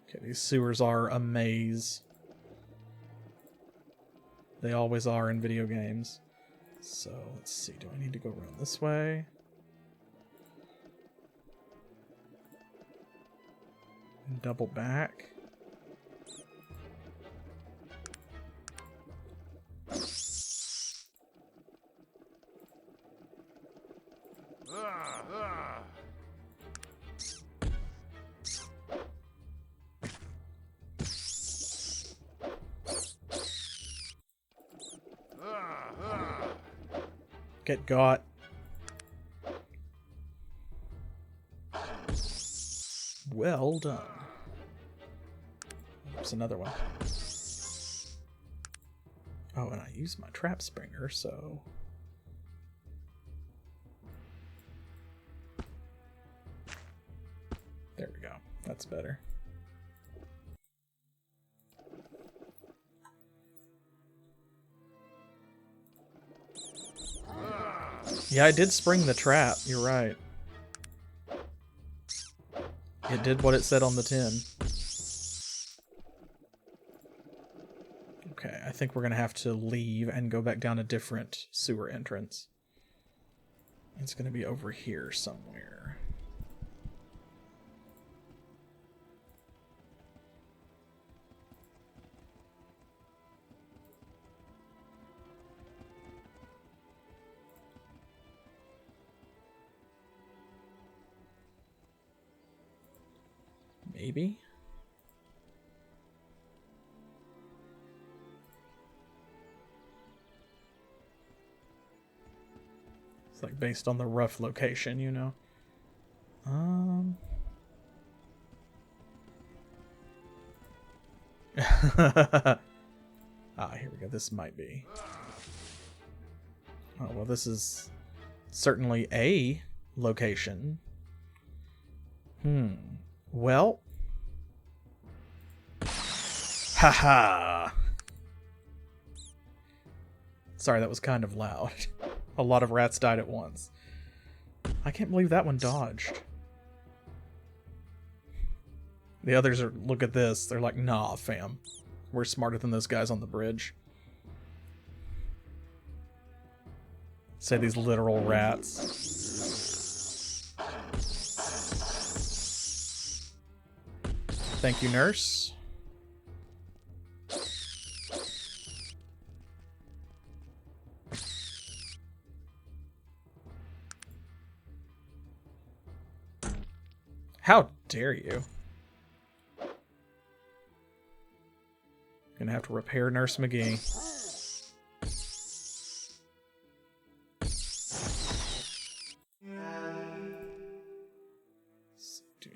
Okay, these sewers are a maze. They always are in video games. So, let's see. Do I need to go around this way? And double back. Get got. Well done. There's another one. Oh, and I used my trap springer, so... There we go. That's better. Yeah, I did spring the trap. You're right. It did what it said on the tin. Okay, I think we're going to have to leave and go back down a different sewer entrance. It's going to be over here somewhere. Maybe? It's like based on the rough location, you know? Here we go. This might be. Oh, well, this is certainly a location. Well. Haha. Sorry, that was kind of loud. A lot of rats died at once. I can't believe that one dodged. The others are, look at this. They're like, nah, fam. We're smarter than those guys on the bridge. Say these literal rats. Thank you, nurse. How dare you? Gonna have to repair Nurse McGee.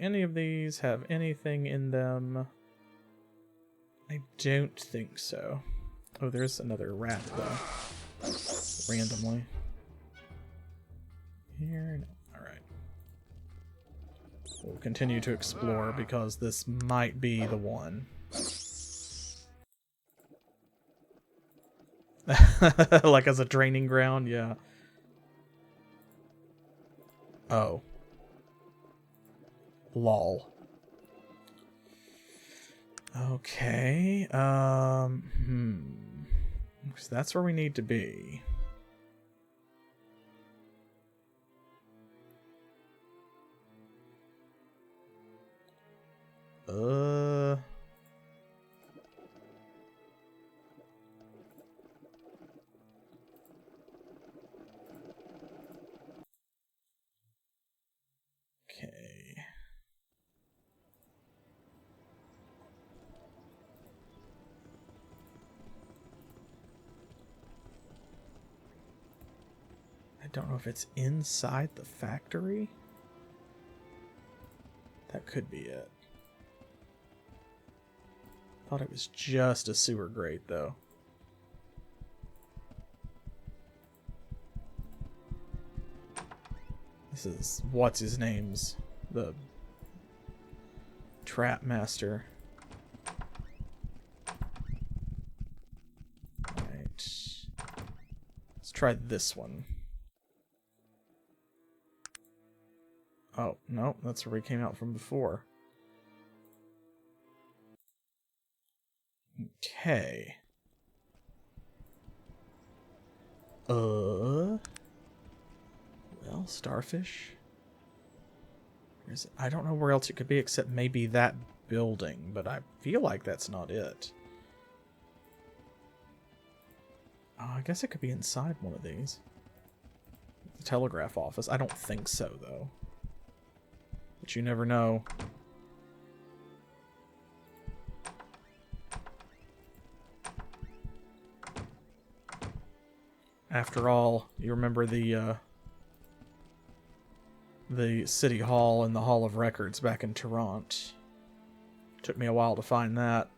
any of these have anything in them? I don't think so. Oh, there's another rat, though. Randomly. Here? No. Alright. We'll continue to explore because this might be the one. Like as a training ground, yeah. Oh. Lol. Okay. So that's where we need to be. Okay. I don't know if it's inside the factory. That could be it. Thought it was just a sewer grate, though. This is what's his name's the trap master. Right. Let's try this one. Oh, no, that's where we came out from before. Okay. Well, starfish. Where's it? I don't know where else it could be except maybe that building, but I feel like that's not it. Oh, I guess it could be inside one of these. The telegraph office. I don't think so, though. But you never know. After all, you remember the City Hall and the Hall of Records back in Toronto. Took me a while to find that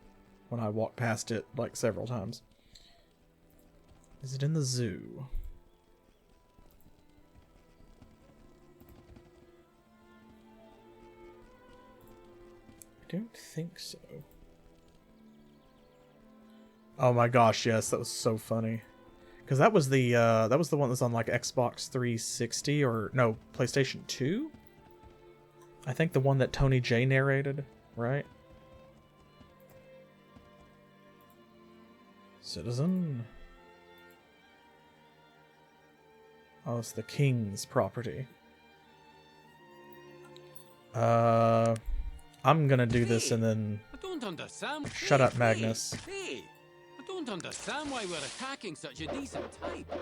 when I walked past it like several times. Is it in the zoo? I don't think so. Oh my gosh, yes, that was so funny. Because that was the one that's on like Xbox 360 or no, PlayStation 2? I think the one that Tony J narrated, right? Citizen. Oh, it's the king's property. I'm gonna do this and then... I don't understand. Shut up, Magnus. Hey, I don't understand why we're attacking such a decent type.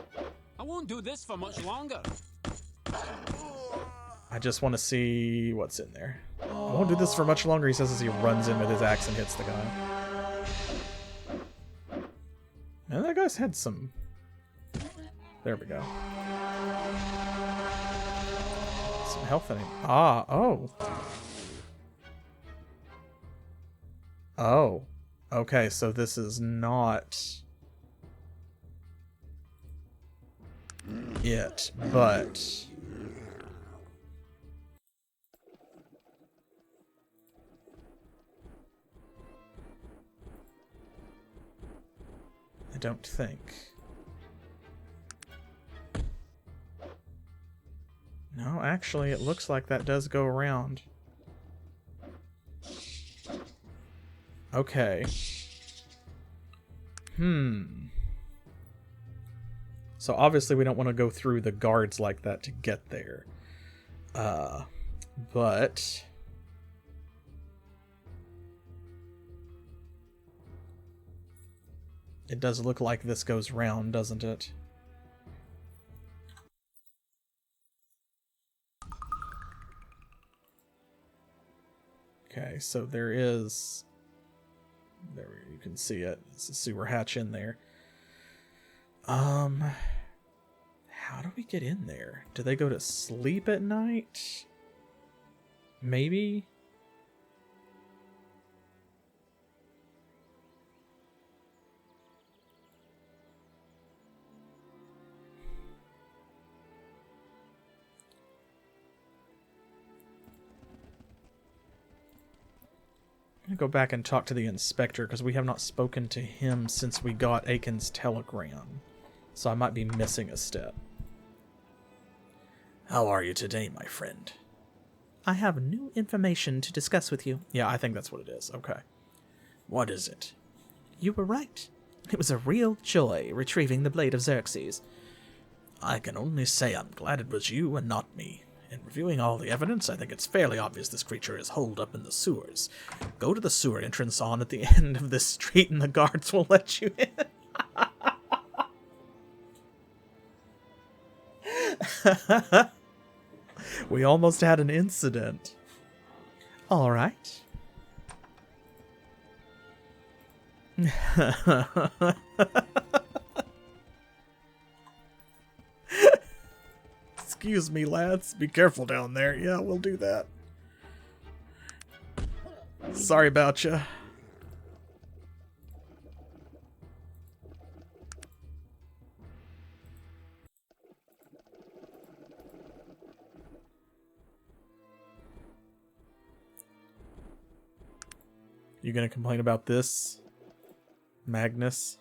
I won't do this for much longer. I just want to see what's in there. I won't do this for much longer, he says as he runs in with his axe and hits the guy. And that guy's had some... There we go. Some health in him. Ah, oh. Oh. Okay, so this is not... it, but... I don't think. No, actually, it looks like that does go around. Okay. So obviously we don't want to go through the guards like that to get there. But... it does look like this goes round, doesn't it? Okay, so there is... there, you can see it. It's a sewer hatch in there. How do we get in there? Do they go to sleep at night? Maybe? I'm gonna go back and talk to the inspector, because we have not spoken to him since we got Aiken's telegram. So I might be missing a step. How are you today, my friend? I have new information to discuss with you. Yeah, I think that's what it is. Okay. What is it? You were right. It was a real joy retrieving the Blade of Xerxes. I can only say I'm glad it was you and not me. In reviewing all the evidence, I think it's fairly obvious this creature is holed up in the sewers. Go to the sewer entrance on at the end of this street and the guards will let you in. We almost had an incident. All right. Excuse me, lads. Be careful down there. Yeah, we'll do that. Sorry about you. You gonna complain about this, Magnus?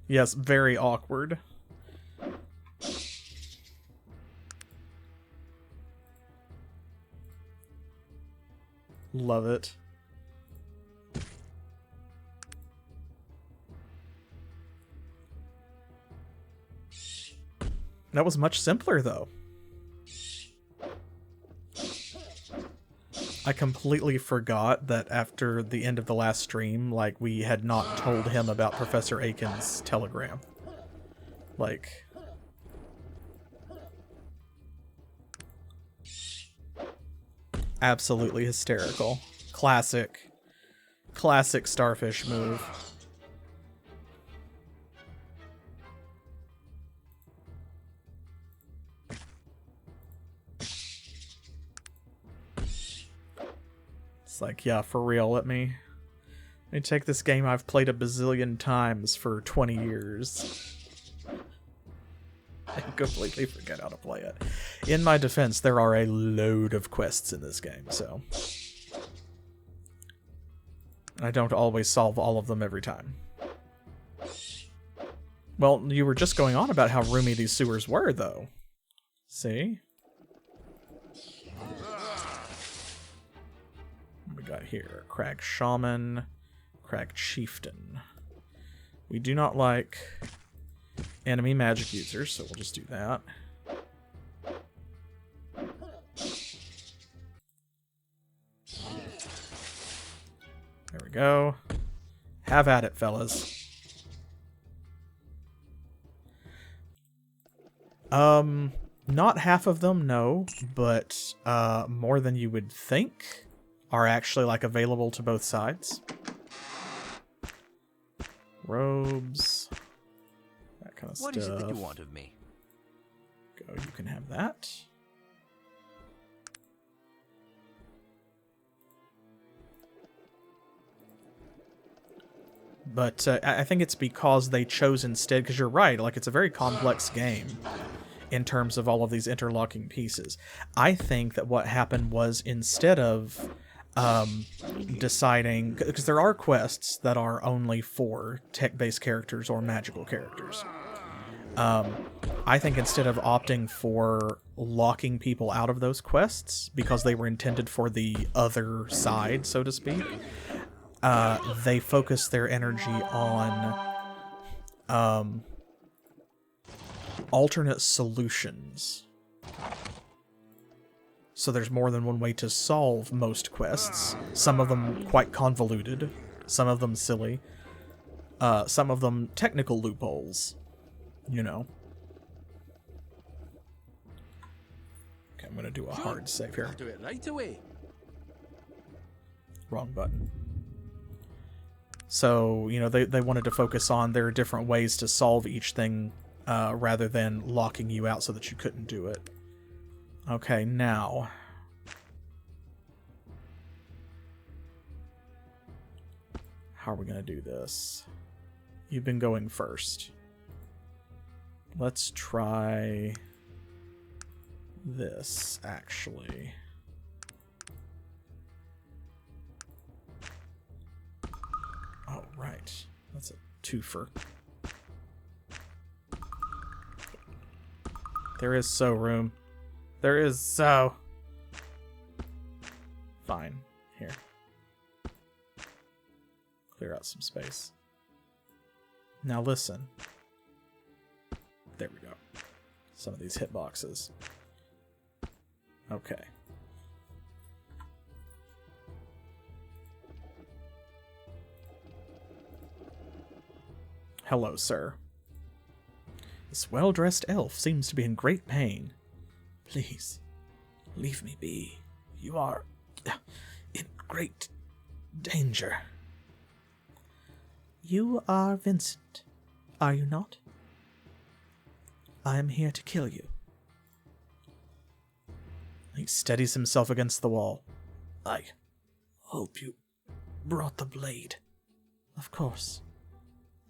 Yes, very awkward. Love it. That was much simpler, though. I completely forgot that after the end of the last stream, like, we had not told him about Professor Aiken's telegram. Like... absolutely hysterical. Classic Starfish move. It's like, yeah, for real, let me take this game I've played a bazillion times for 20 years. I completely forget how to play it. In my defense, there are a load of quests in this game, so... I don't always solve all of them every time. Well, you were just going on about how roomy these sewers were, though. See? What we got here? Crag Shaman, Crag Chieftain. We do not like enemy magic users, so we'll just do that. There we go. Have at it, fellas. Not half of them, no, but more than you would think are actually, like, available to both sides. Robes. That kind of stuff. What is it that you want of me? Go, you can have that. But I think it's because they chose instead, because you're right, like, it's a very complex game in terms of all of these interlocking pieces. I think that what happened was, instead of deciding, because there are quests that are only for tech-based characters or magical characters. I think instead of opting for locking people out of those quests because they were intended for the other side, so to speak, they focused their energy on alternate solutions. So there's more than one way to solve most quests. Some of them quite convoluted, some of them silly, some of them technical loopholes, you know. Okay, I'm gonna do a hard save here. I'll do it right away. Wrong button. So, you know, they wanted to focus on there are different ways to solve each thing rather than locking you out so that you couldn't do it. Okay, now... How are we going to do this? You've been going first. Let's try this, actually. Oh, right. That's a twofer. There is so room. There is so. Fine. Here. Clear out some space. Now listen. There we go. Some of these hitboxes. Okay. Hello, sir. This well-dressed elf seems to be in great pain. Please, leave me be. You are in great danger. You are Vincent, are you not? I am here to kill you. He steadies himself against the wall. I hope you brought the blade. Of course.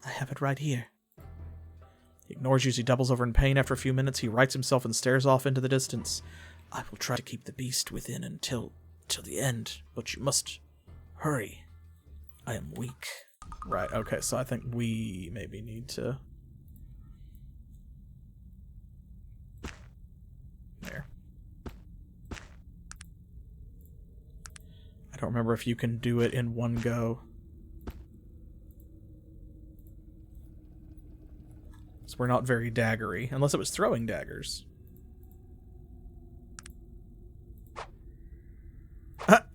I have it right here. He ignores you as he doubles over in pain. After a few minutes, he rights himself and stares off into the distance. I will try to keep the beast within until the end, but you must hurry. I am weak. Right, okay, so I think we maybe need to... There. I don't remember if you can do it in one go. So we're not very daggery, unless it was throwing daggers.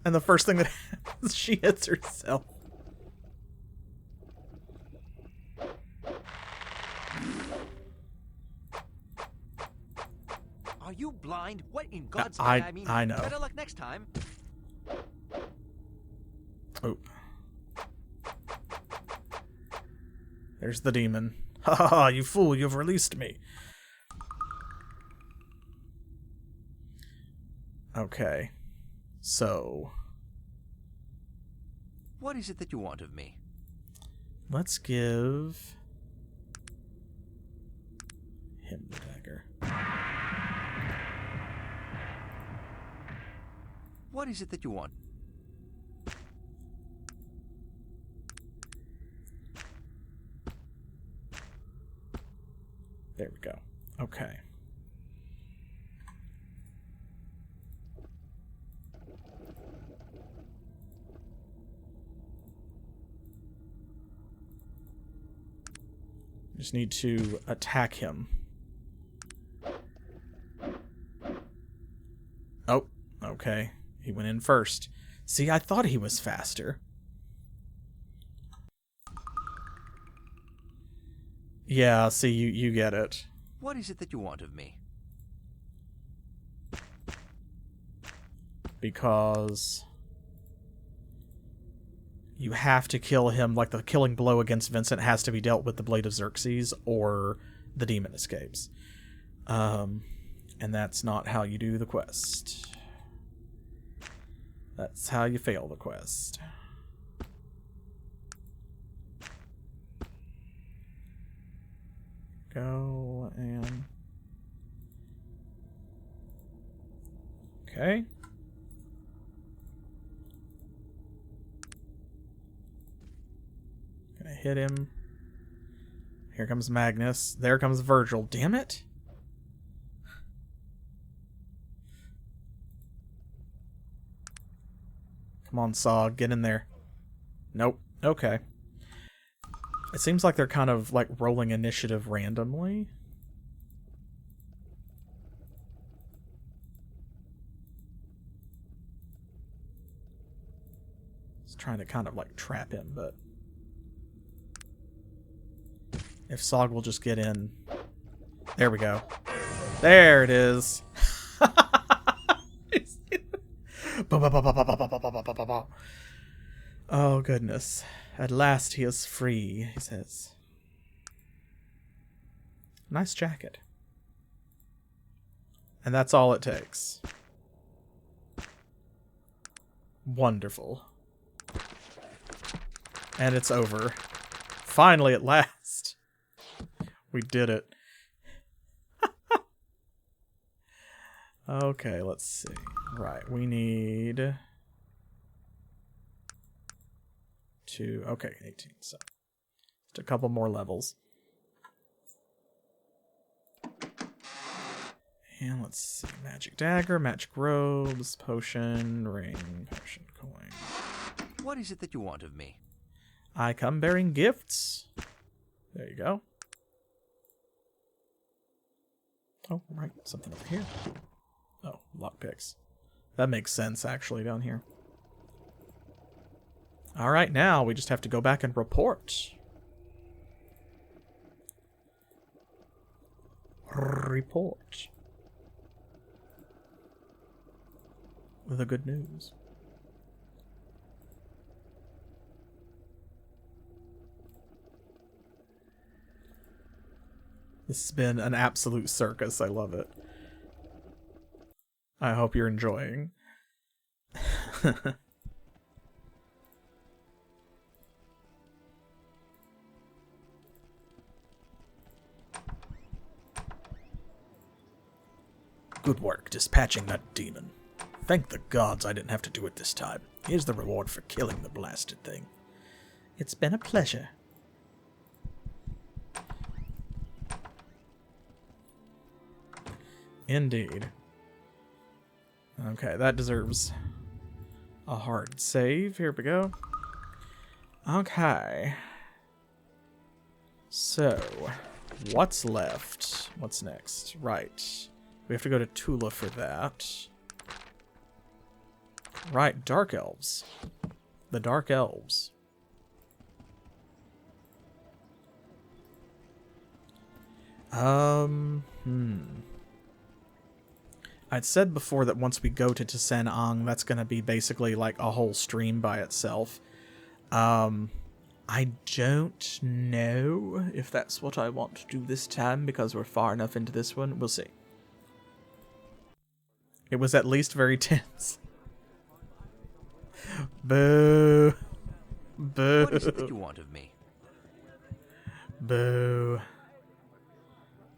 And the first thing that happens, she hits herself. Are you blind? What in God's name? I mean, I know. Better luck next time. Oh. There's the demon. Ha ha ha, you fool, you've released me. Okay. So. What is it that you want of me? Let's give him the dagger. What is it that you want? There we go. Okay. Just need to attack him. Oh, okay. He went in first. See, I thought he was faster. Yeah, see, you get it. What is it that you want of me? Because you have to kill him, like the killing blow against Vincent has to be dealt with the Blade of Xerxes or the demon escapes. And that's not how you do the quest. That's how you fail the quest. Go and... Okay. Gonna hit him. Here comes Magnus. There comes Virgil. Damn it. Come on, Saw. Get in there. Nope. Okay. It seems like they're kind of like rolling initiative randomly. It's trying to kind of like trap him, but if Sog will just get in. There we go. There it is. Oh, goodness. At last he is free, he says. Nice jacket. And that's all it takes. Wonderful. And it's over. Finally, at last. We did it. Okay, let's see. Right, we need... Okay, 18, so... just a couple more levels. And let's see. Magic dagger, magic robes, potion, ring, potion, coin. What is it that you want of me? I come bearing gifts. There you go. Oh, right. Something over here. Oh, lockpicks. That makes sense, actually, down here. Alright, now we just have to go back and report. Report. The good news. This has been an absolute circus. I love it. I hope you're enjoying. Good work dispatching that demon. Thank the gods I didn't have to do it this time. Here's the reward for killing the blasted thing. It's been a pleasure. Indeed. Okay, that deserves a hard save. Here we go. Okay. So, what's left? What's next? Right. We have to go to Tula for that. Right, Dark Elves. The Dark Elves. I'd said before that once we go to Tsen Ang, that's going to be basically like a whole stream by itself. I don't know if that's what I want to do this time because we're far enough into this one. We'll see. It was at least very tense. Boo. Boo. What is it that you want of me? Boo.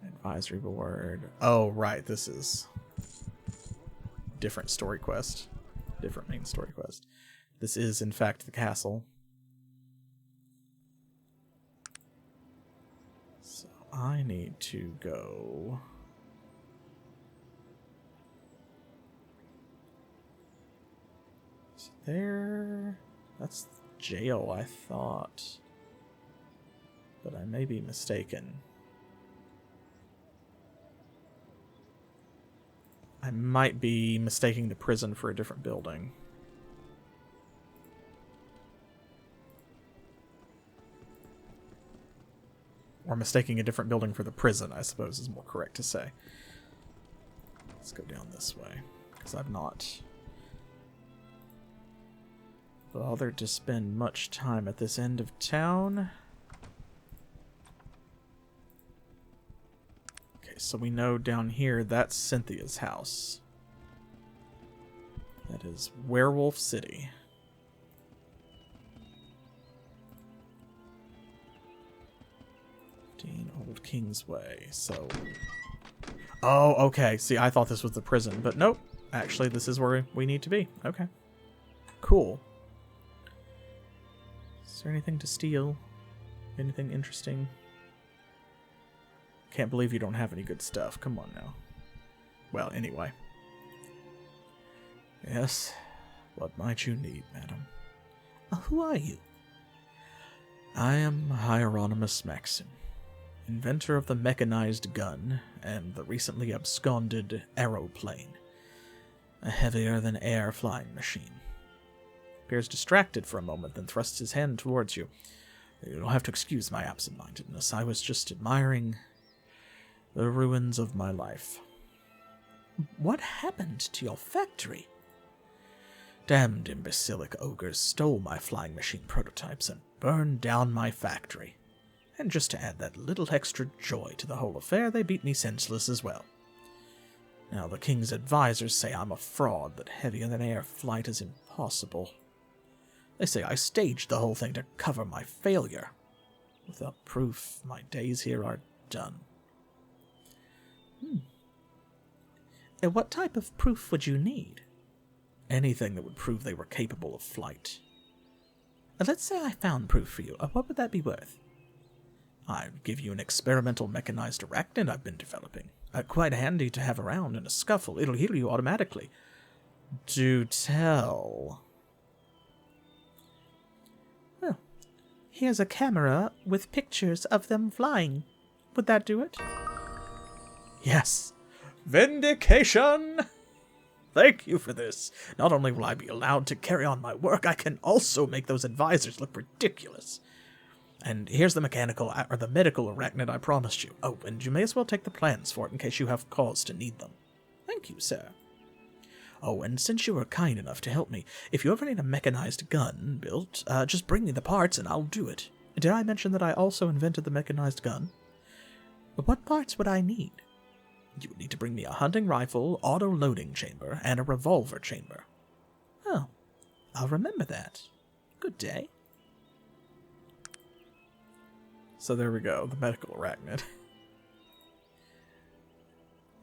Advisory board. Oh, right. This is different story quest. Different main story quest. This is, in fact, the castle. So I need to go... Is it there? That's jail, I thought. But I may be mistaken. I might be mistaking the prison for a different building. Or mistaking a different building for the prison, I suppose is more correct to say. Let's go down this way, because I've not bothered to spend much time at this end of town. Okay, so we know down here that's Cynthia's house. That is Werewolf City. Old Kingsway, so... Oh, okay. See, I thought this was the prison, but nope. Actually, this is where we need to be. Okay. Cool. Is there anything to steal? Anything interesting? Can't believe you don't have any good stuff. Come on now. Well, anyway. Yes? What might you need, madam? Who are you? I am Hieronymus Maxim, inventor of the mechanized gun and the recently absconded aeroplane, a heavier-than-air flying machine. Appears distracted for a moment, then thrusts his hand towards you. You'll have to excuse my absent-mindedness. I was just admiring the ruins of my life. What happened to your factory? Damned imbecilic ogres stole my flying machine prototypes and burned down my factory. And just to add that little extra joy to the whole affair, they beat me senseless as well. Now, the king's advisors say I'm a fraud, that heavier-than-air flight is impossible. They say I staged the whole thing to cover my failure. Without proof, my days here are done. And what type of proof would you need? Anything that would prove they were capable of flight. Let's say I found proof for you. What would that be worth? I'd give you an experimental mechanized arachnid I've been developing. Quite handy to have around in a scuffle. It'll heal you automatically. Do tell. Well, here's a camera with pictures of them flying. Would that do it? Yes. Vindication! Thank you for this. Not only will I be allowed to carry on my work, I can also make those advisors look ridiculous. And here's the the medical arachnid I promised you. Oh, and you may as well take the plans for it in case you have cause to need them. Thank you, sir. Oh, and since you were kind enough to help me, if you ever need a mechanized gun built, just bring me the parts and I'll do it. Did I mention that I also invented the mechanized gun? But what parts would I need? You would need to bring me a hunting rifle, auto-loading chamber, and a revolver chamber. Oh, I'll remember that. Good day. So there we go, the medical arachnid.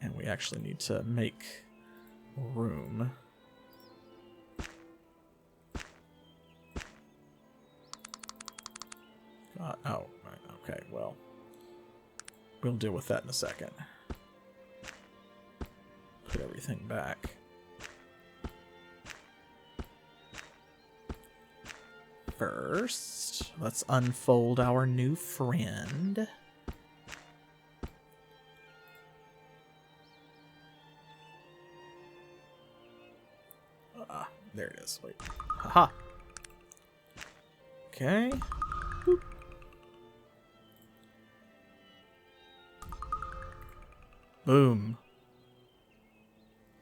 And we actually need to make room. Oh, right, okay, well. We'll deal with that in a second. Put everything back. First, let's unfold our new friend. There it is. Wait. Haha. Okay. Boop. Boom.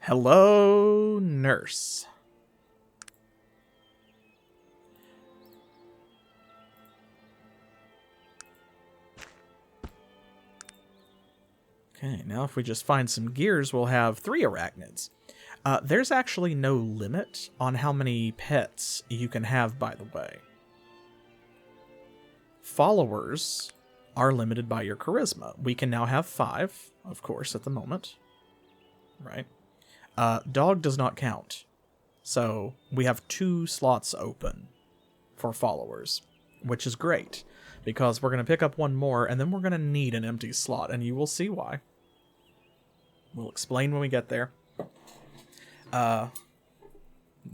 Hello, nurse. Okay, now if we just find some gears, we'll have 3 arachnids. There's actually no limit on how many pets you can have, by the way. Followers are limited by your charisma. We can now have 5, of course, at the moment. Right? Dog does not count. So we have 2 slots open for followers, which is great, because we're going to pick up 1 more, and then we're going to need an empty slot, and you will see why. We'll explain when we get there.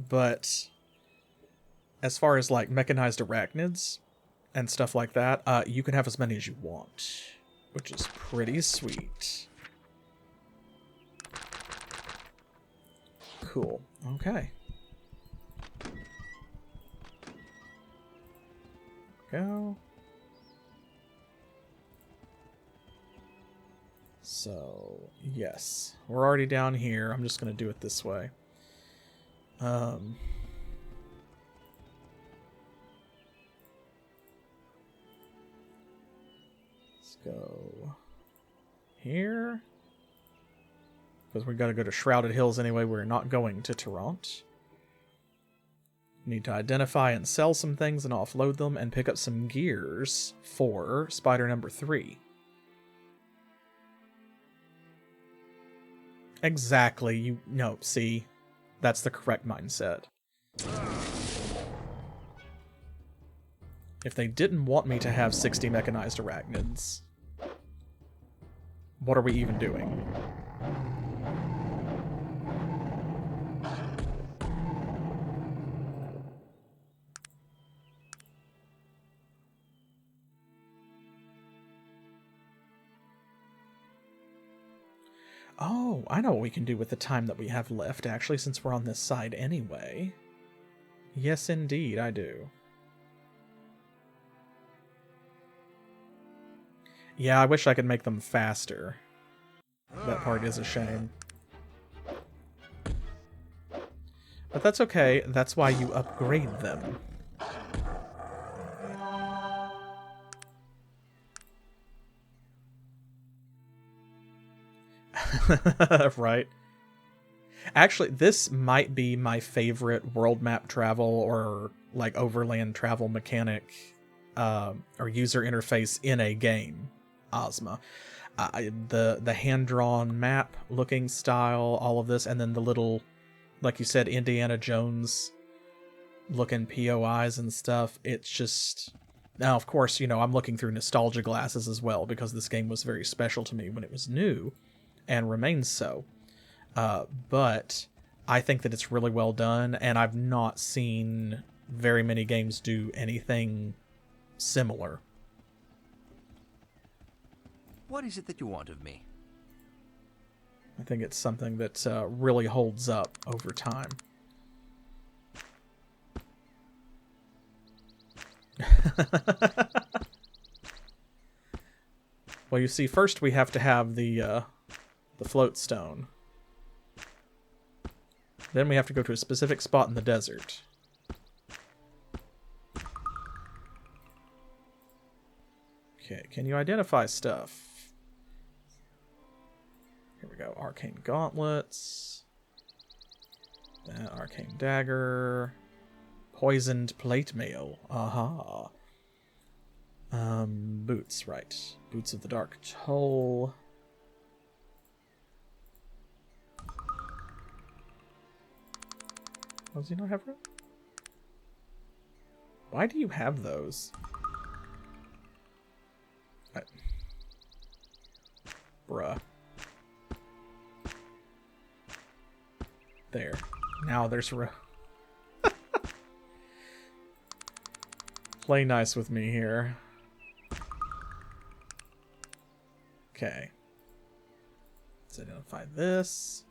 But as far as like mechanized arachnids and stuff like that, you can have as many as you want, which is pretty sweet. Cool. Okay. Go. So, yes. We're already down here. I'm just going to do it this way. Let's go here. Because we got to go to Shrouded Hills anyway. We're not going to Toronto. Need to identify and sell some things and offload them and pick up some gears for spider number 3. Exactly. See, that's the correct mindset. If they didn't want me to have 60 mechanized arachnids, what are we even doing? Oh, I know what we can do with the time that we have left, actually, since we're on this side anyway. Yes, indeed, I do. Yeah, I wish I could make them faster. That part is a shame. But that's okay, that's why you upgrade them. Right. Actually, this might be my favorite world map travel or like overland travel mechanic or user interface in a game, Ozma. The hand-drawn map looking style, all of this, and then the little, like you said, Indiana Jones looking POIs and stuff. It's just... Now, of course, you know, I'm looking through nostalgia glasses as well, because this game was very special to me when it was new, and remains so. But I think that it's really well done, and I've not seen very many games do anything similar. What is it that you want of me? I think it's something that really holds up over time. Well, you see, first we have to have the float stone. Then we have to go to a specific spot in the desert. Okay, can you identify stuff? Here we go. Arcane gauntlets. That arcane dagger. Poisoned plate mail. Aha. Boots, right. Boots of the Dark Toll. Oh, does he not have room? Why do you have those? Bruh. There. Now there's room. Play nice with me here. Okay. Let's identify this.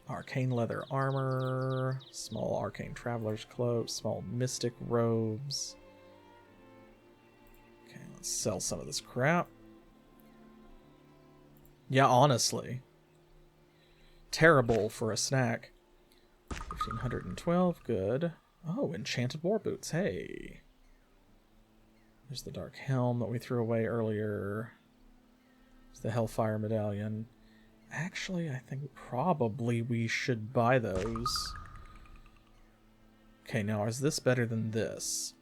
Arcane leather armor. Small arcane traveler's cloak. Small mystic robes. Okay, let's sell some of this crap. Yeah, honestly. Terrible for a snack. 1512, good. Oh, enchanted war boots, hey. There's the dark helm that we threw away earlier. There's the Hellfire medallion. Actually, I think probably we should buy those. Okay, now is this better than this?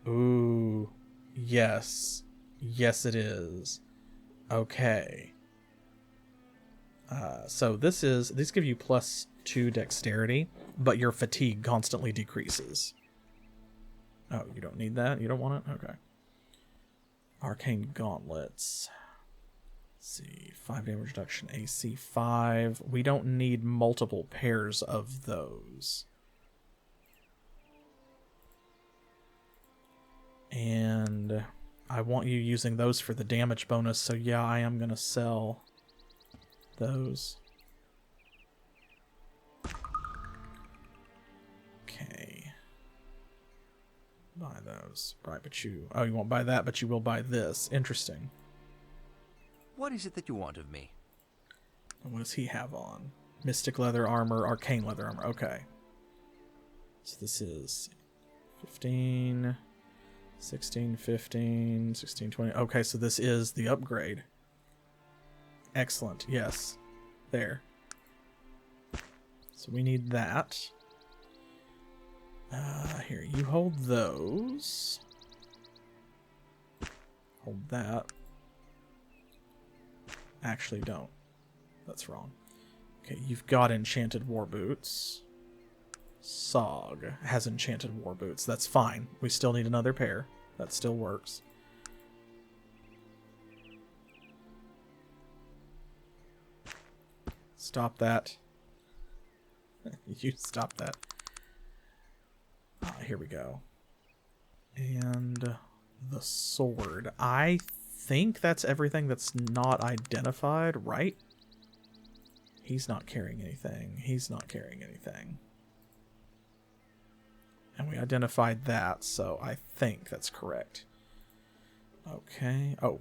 Ooh, yes. Yes, it is. Okay. So these give you +2 dexterity, but your fatigue constantly decreases. Oh, you don't need that? You don't want it? Okay. Arcane gauntlets. Let's see, 5 damage reduction, AC 5. We don't need multiple pairs of those. And I want you using those for the damage bonus, so yeah, I am going to sell those. Okay. Buy those. Right, but you... Oh, you won't buy that, but you will buy this. Interesting. What is it that you want of me? And what does he have on? Mystic leather armor, arcane leather armor. Okay. So this is 15, 16, 15, 16, 20. Okay, so this is the upgrade. Excellent. Yes. There. So we need that. Here, you hold those. Hold that. Actually, don't. That's wrong. Okay, you've got enchanted war boots. Sog has enchanted war boots. That's fine. We still need another pair. That still works. Stop that. You stop that. Here we go. And the sword. I think that's everything that's not identified, right? He's not carrying anything. He's not carrying anything. And we identified that, so I think that's correct. Okay. Oh.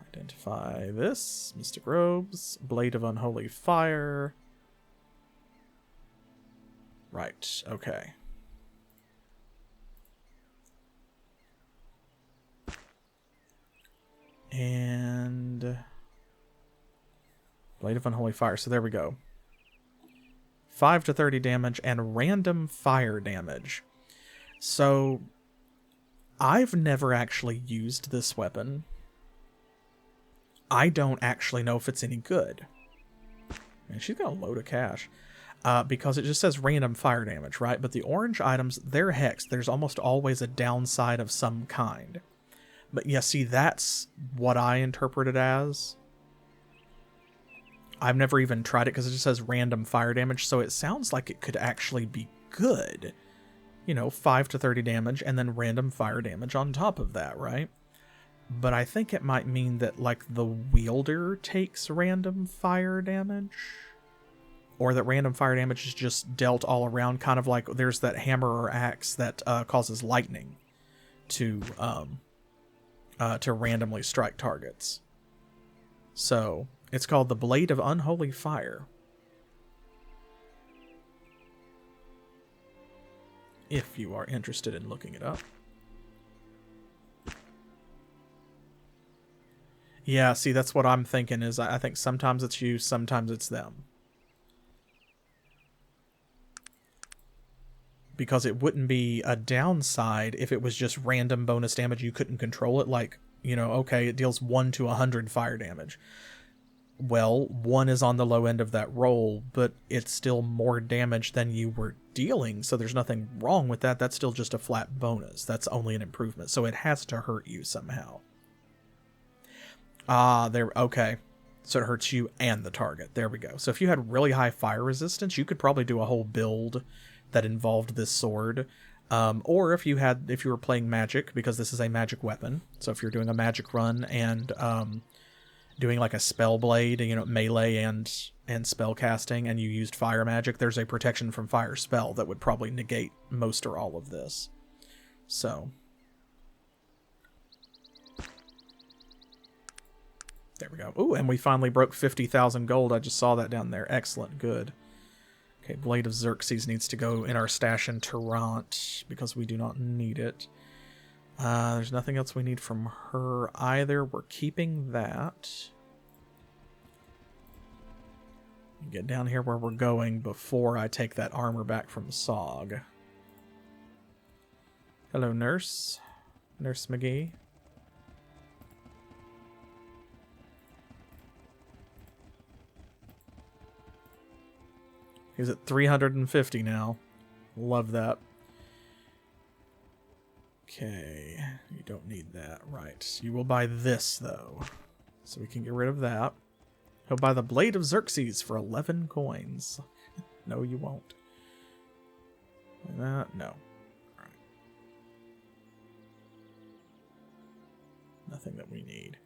Identify this. Mystic robes. Blade of Unholy Fire. Right. Okay. And Blade of Unholy Fire. So there we go. 5 to 30 damage, and random fire damage. So, I've never actually used this weapon. I don't actually know if it's any good. And she's got a load of cash. Because it just says random fire damage, right? But the orange items, they're hexed. There's almost always a downside of some kind. But yeah, see, that's what I interpret it as. I've never even tried it because it just says random fire damage, so it sounds like it could actually be good. You know, 5 to 30 damage, and then random fire damage on top of that, right? But I think it might mean that, like, the wielder takes random fire damage? Or that random fire damage is just dealt all around, kind of like there's that hammer or axe that causes lightning to randomly strike targets. So, it's called the Blade of Unholy Fire. If you are interested in looking it up. Yeah, see, that's what I'm thinking is I think sometimes it's you, sometimes it's them. Because it wouldn't be a downside if it was just random bonus damage. You couldn't control it. Like, you know, okay, it deals 1 to 100 fire damage. Well, 1 is on the low end of that roll, but it's still more damage than you were dealing. So there's nothing wrong with that. That's still just a flat bonus. That's only an improvement. So it has to hurt you somehow. There, okay. So it hurts you and the target. There we go. So if you had really high fire resistance, you could probably do a whole build that involved this sword. Or if you were playing magic, because this is a magic weapon. So if you're doing a magic run and doing like a spell blade, you know, melee and spell casting, and you used fire magic, there's a protection from fire spell that would probably negate most or all of this. So there we go. Ooh, and we finally broke 50,000 gold. I just saw that down there. Excellent. Good. Okay, Blade of Xerxes needs to go in our stash in Tarant because we do not need it. There's nothing else we need from her either. We're keeping that. Get down here where we're going before I take that armor back from Sog. Hello, Nurse. Nurse McGee. He's at 350 now. Love that. Okay, you don't need that. Right. You will buy this, though. So we can get rid of that. He'll buy the Blade of Xerxes for 11 coins. No, you won't. No. Alright. Nothing that we need.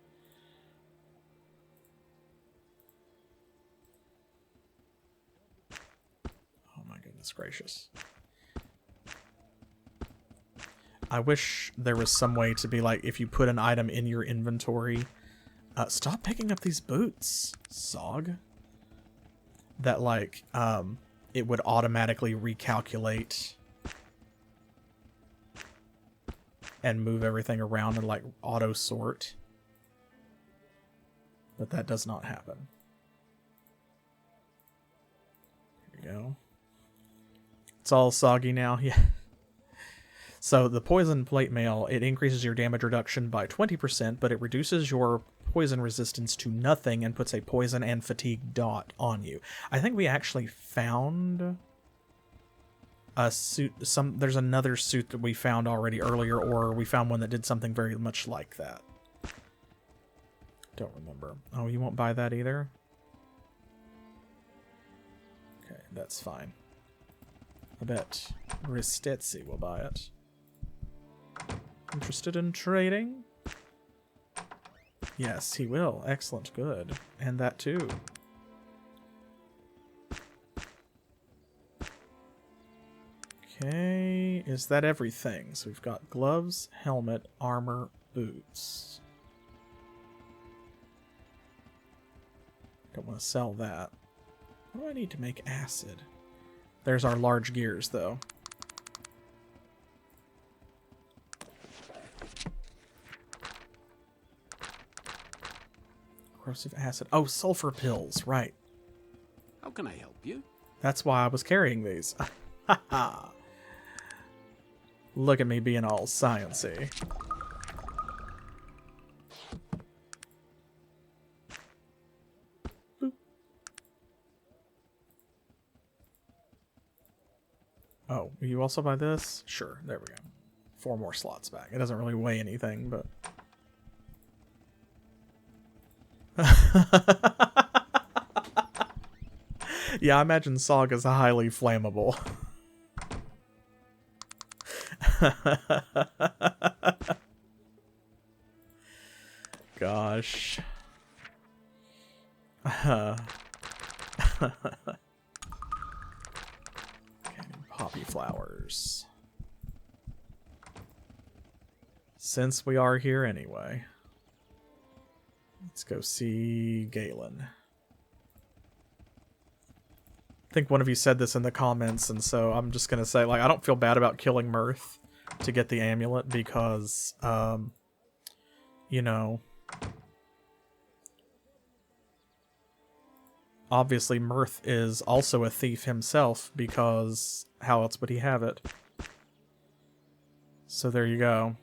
Gracious. I wish there was some way to be like, if you put an item in your inventory, stop picking up these boots, Sog. That like, it would automatically recalculate and move everything around and like auto sort. But that does not happen. There we go. It's all soggy now, yeah. So the poison plate mail, it increases your damage reduction by 20%, but it reduces your poison resistance to nothing and puts a poison and fatigue dot on you. I think we actually found a suit, there's another suit that we found already earlier, or we found one that did something very much like that. Don't remember. Oh, you won't buy that either? Okay, that's fine. I bet Ristetzi will buy it. Interested in trading? Yes, he will. Excellent. Good. And that too. Okay. Is that everything? So we've got gloves, helmet, armor, boots. Don't want to sell that. What do I need to make acid? There's our large gears, though. Corrosive acid. Oh, sulfur pills, right. How can I help you? That's why I was carrying these. Ha ha. Look at me being all sciencey. Boop. Oh, will you also buy this? Sure, there we go. 4 more slots back. It doesn't really weigh anything, but... Yeah, I imagine Saga's highly flammable. Gosh. Poppy flowers. Since we are here anyway, let's go see Galen. I think one of you said this in the comments, and so I'm just gonna say, like, I don't feel bad about killing Mirth to get the amulet because, you know, obviously Mirth is also a thief himself because how else would he have it? So there you go.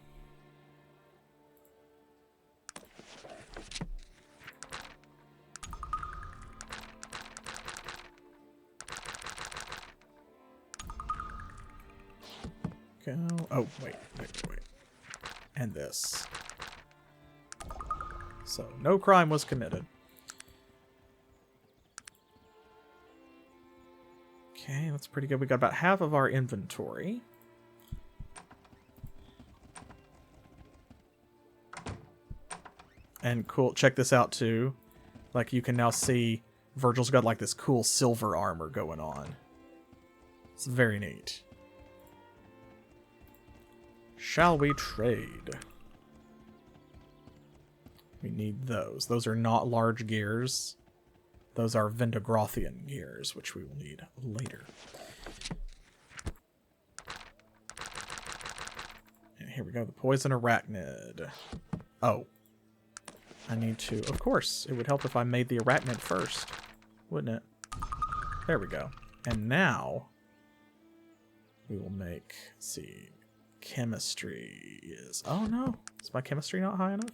Go. Oh, wait. And this. So, no crime was committed. Okay, that's pretty good. We got about half of our inventory. And cool, check this out too. Like, you can now see Virgil's got like this cool silver armor going on. It's very neat. Shall we trade? We need those. Those are not large gears. Those are Vendagrothian gears, which we will need later. And here we go, the poison arachnid. Oh. I need to... Of course, it would help if I made the arachnid first, wouldn't it? There we go. And now, we will make... Let's see... Chemistry is... Oh no, is my chemistry not high enough?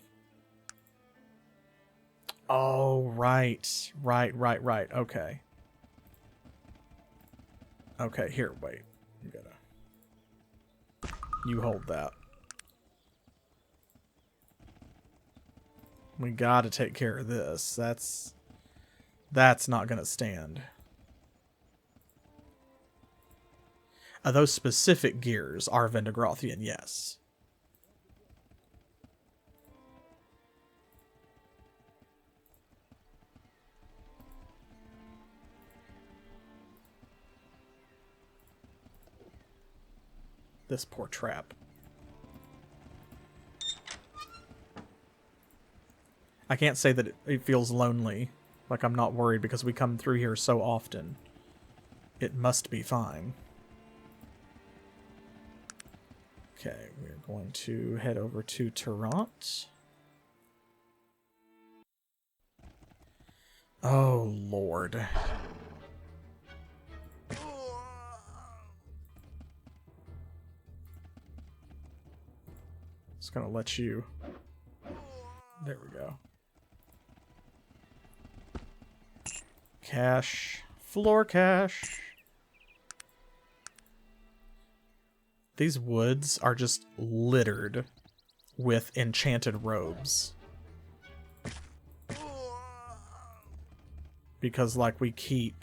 Oh, right. Okay. Okay, here, wait. You hold that. We gotta take care of this. That's not gonna stand. Those specific gears are Vendagrothian, yes. This poor trap. I can't say that it feels lonely. Like I'm not worried because we come through here so often. It must be fine. Okay, we're going to head over to Tarant. Oh, Lord. Just gonna let you... There we go. Cash. Floor cash. These woods are just littered with enchanted robes. Because, like, we keep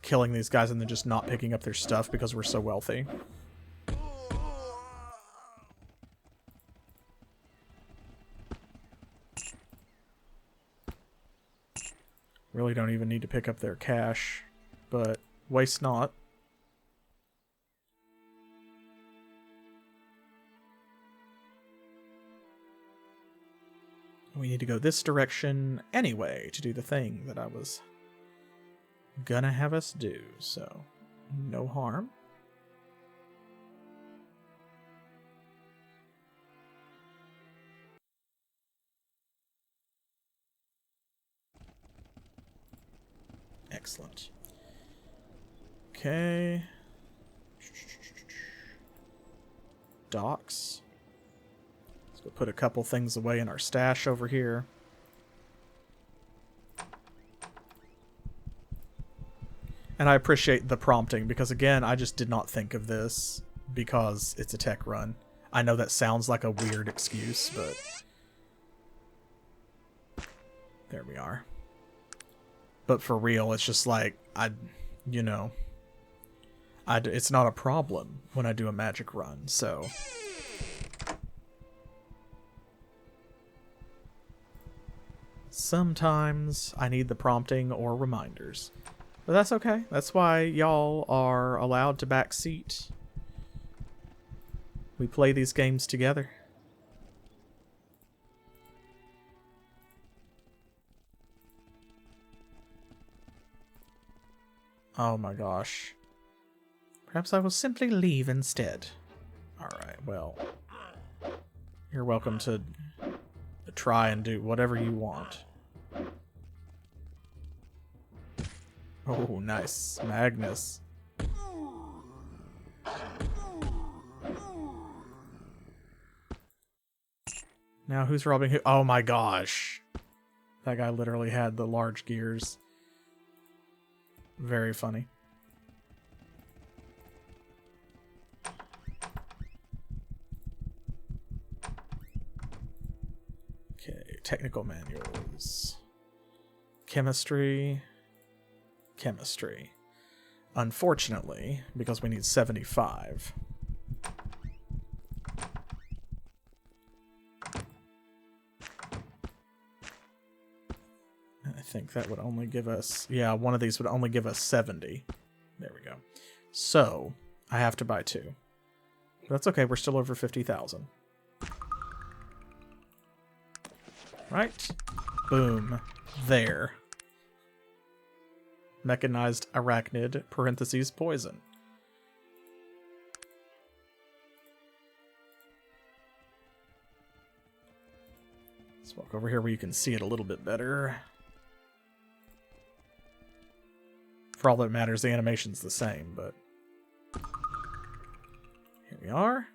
killing these guys and then just not picking up their stuff because we're so wealthy. Really don't even need to pick up their cash, but waste not. We need to go this direction anyway to do the thing that I was gonna have us do, so no harm. Excellent. Okay. Docks. Let's go put a couple things away in our stash over here. And I appreciate the prompting because, again, I just did not think of this because it's a tech run. I know that sounds like a weird excuse, but there we are. But for real, it's just like, it's not a problem when I do a magic run, so. Sometimes I need the prompting or reminders. But that's okay. That's why y'all are allowed to backseat. We play these games together. Oh my gosh. Perhaps I will simply leave instead. Alright, well. You're welcome to try and do whatever you want. Oh, nice. Magnus. Now who's robbing who? Oh my gosh. That guy literally had the large gears. Very funny. Okay, technical manuals. Chemistry. Chemistry. Unfortunately, because we need 75. I think that would only give us... Yeah, one of these would only give us 70. There we go. So, I have to buy 2. That's okay, we're still over 50,000. Right? Boom. There. Mechanized arachnid, parentheses, poison. Let's walk over here where you can see it a little bit better. For all that matters, the animation's the same, but... Here we are.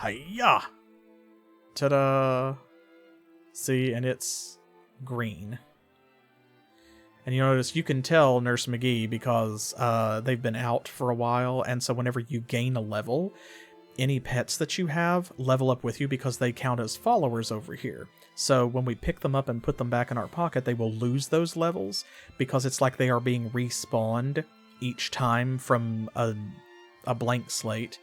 Hiya! Ta-da! See, and it's green. And you notice you can tell Nurse McGee because they've been out for a while, and so whenever you gain a level, any pets that you have level up with you because they count as followers over here. So when we pick them up and put them back in our pocket, they will lose those levels because it's like they are being respawned each time from a blank slate.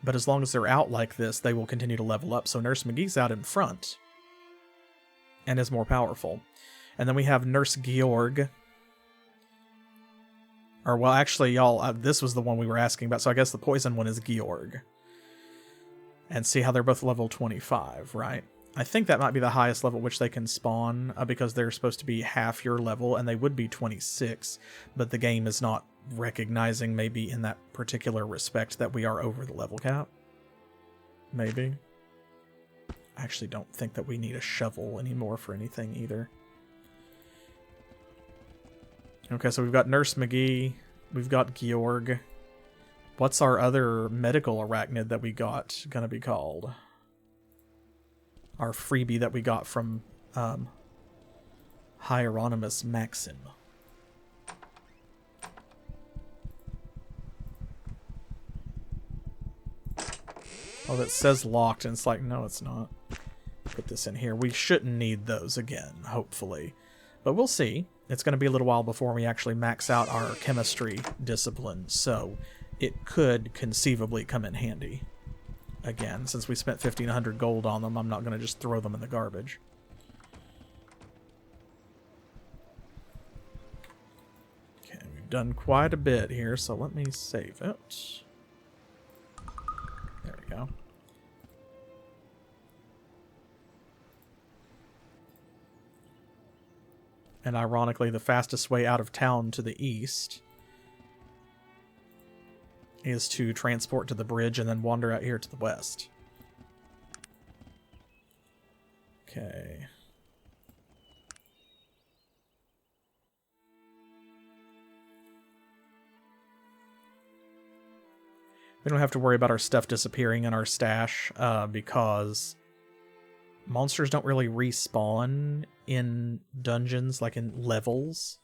But as long as they're out like this, they will continue to level up. So Nurse McGee's out in front and is more powerful. And then we have Nurse Georg. Or, well, actually, y'all, this was the one we were asking about, so I guess the poison one is Georg. And see how they're both level 25, right? I think that might be the highest level which they can spawn, because they're supposed to be half your level, and they would be 26, but the game is not recognizing, maybe in that particular respect, that we are over the level cap. Maybe. I actually don't think that we need a shovel anymore for anything either. Okay, so we've got Nurse McGee, we've got Georg. What's our other medical arachnid that we got gonna be called? Our freebie that we got from Hieronymus Maxim. Oh, that says locked, and it's like, no, it's not. Put this in here. We shouldn't need those again, hopefully. But we'll see. It's going to be a little while before we actually max out our chemistry discipline, so it could conceivably come in handy. Again, since we spent 1,500 gold on them, I'm not going to just throw them in the garbage. Okay, we've done quite a bit here, so let me save it. There we go. And ironically, the fastest way out of town to the east is to transport to the bridge and then wander out here to the west. Okay. We don't have to worry about our stuff disappearing in our stash, because monsters don't really respawn in dungeons, like in levels.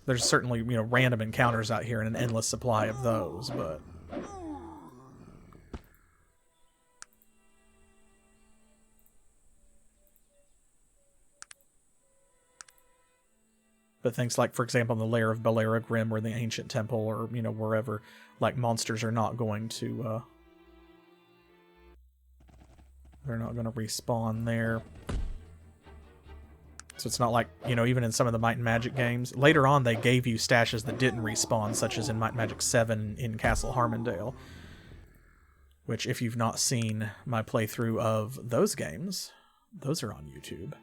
There's certainly, you know, random encounters out here and an endless supply of those, but... But things like, for example, in the lair of Balera Grim or the Ancient Temple or, you know, wherever, like, monsters are not going to, they're not going to respawn there. So it's not like, you know, even in some of the Might and Magic games, later on they gave you stashes that didn't respawn, such as in Might and Magic 7 in Castle Harmondale. Which, if you've not seen my playthrough of those games, those are on YouTube.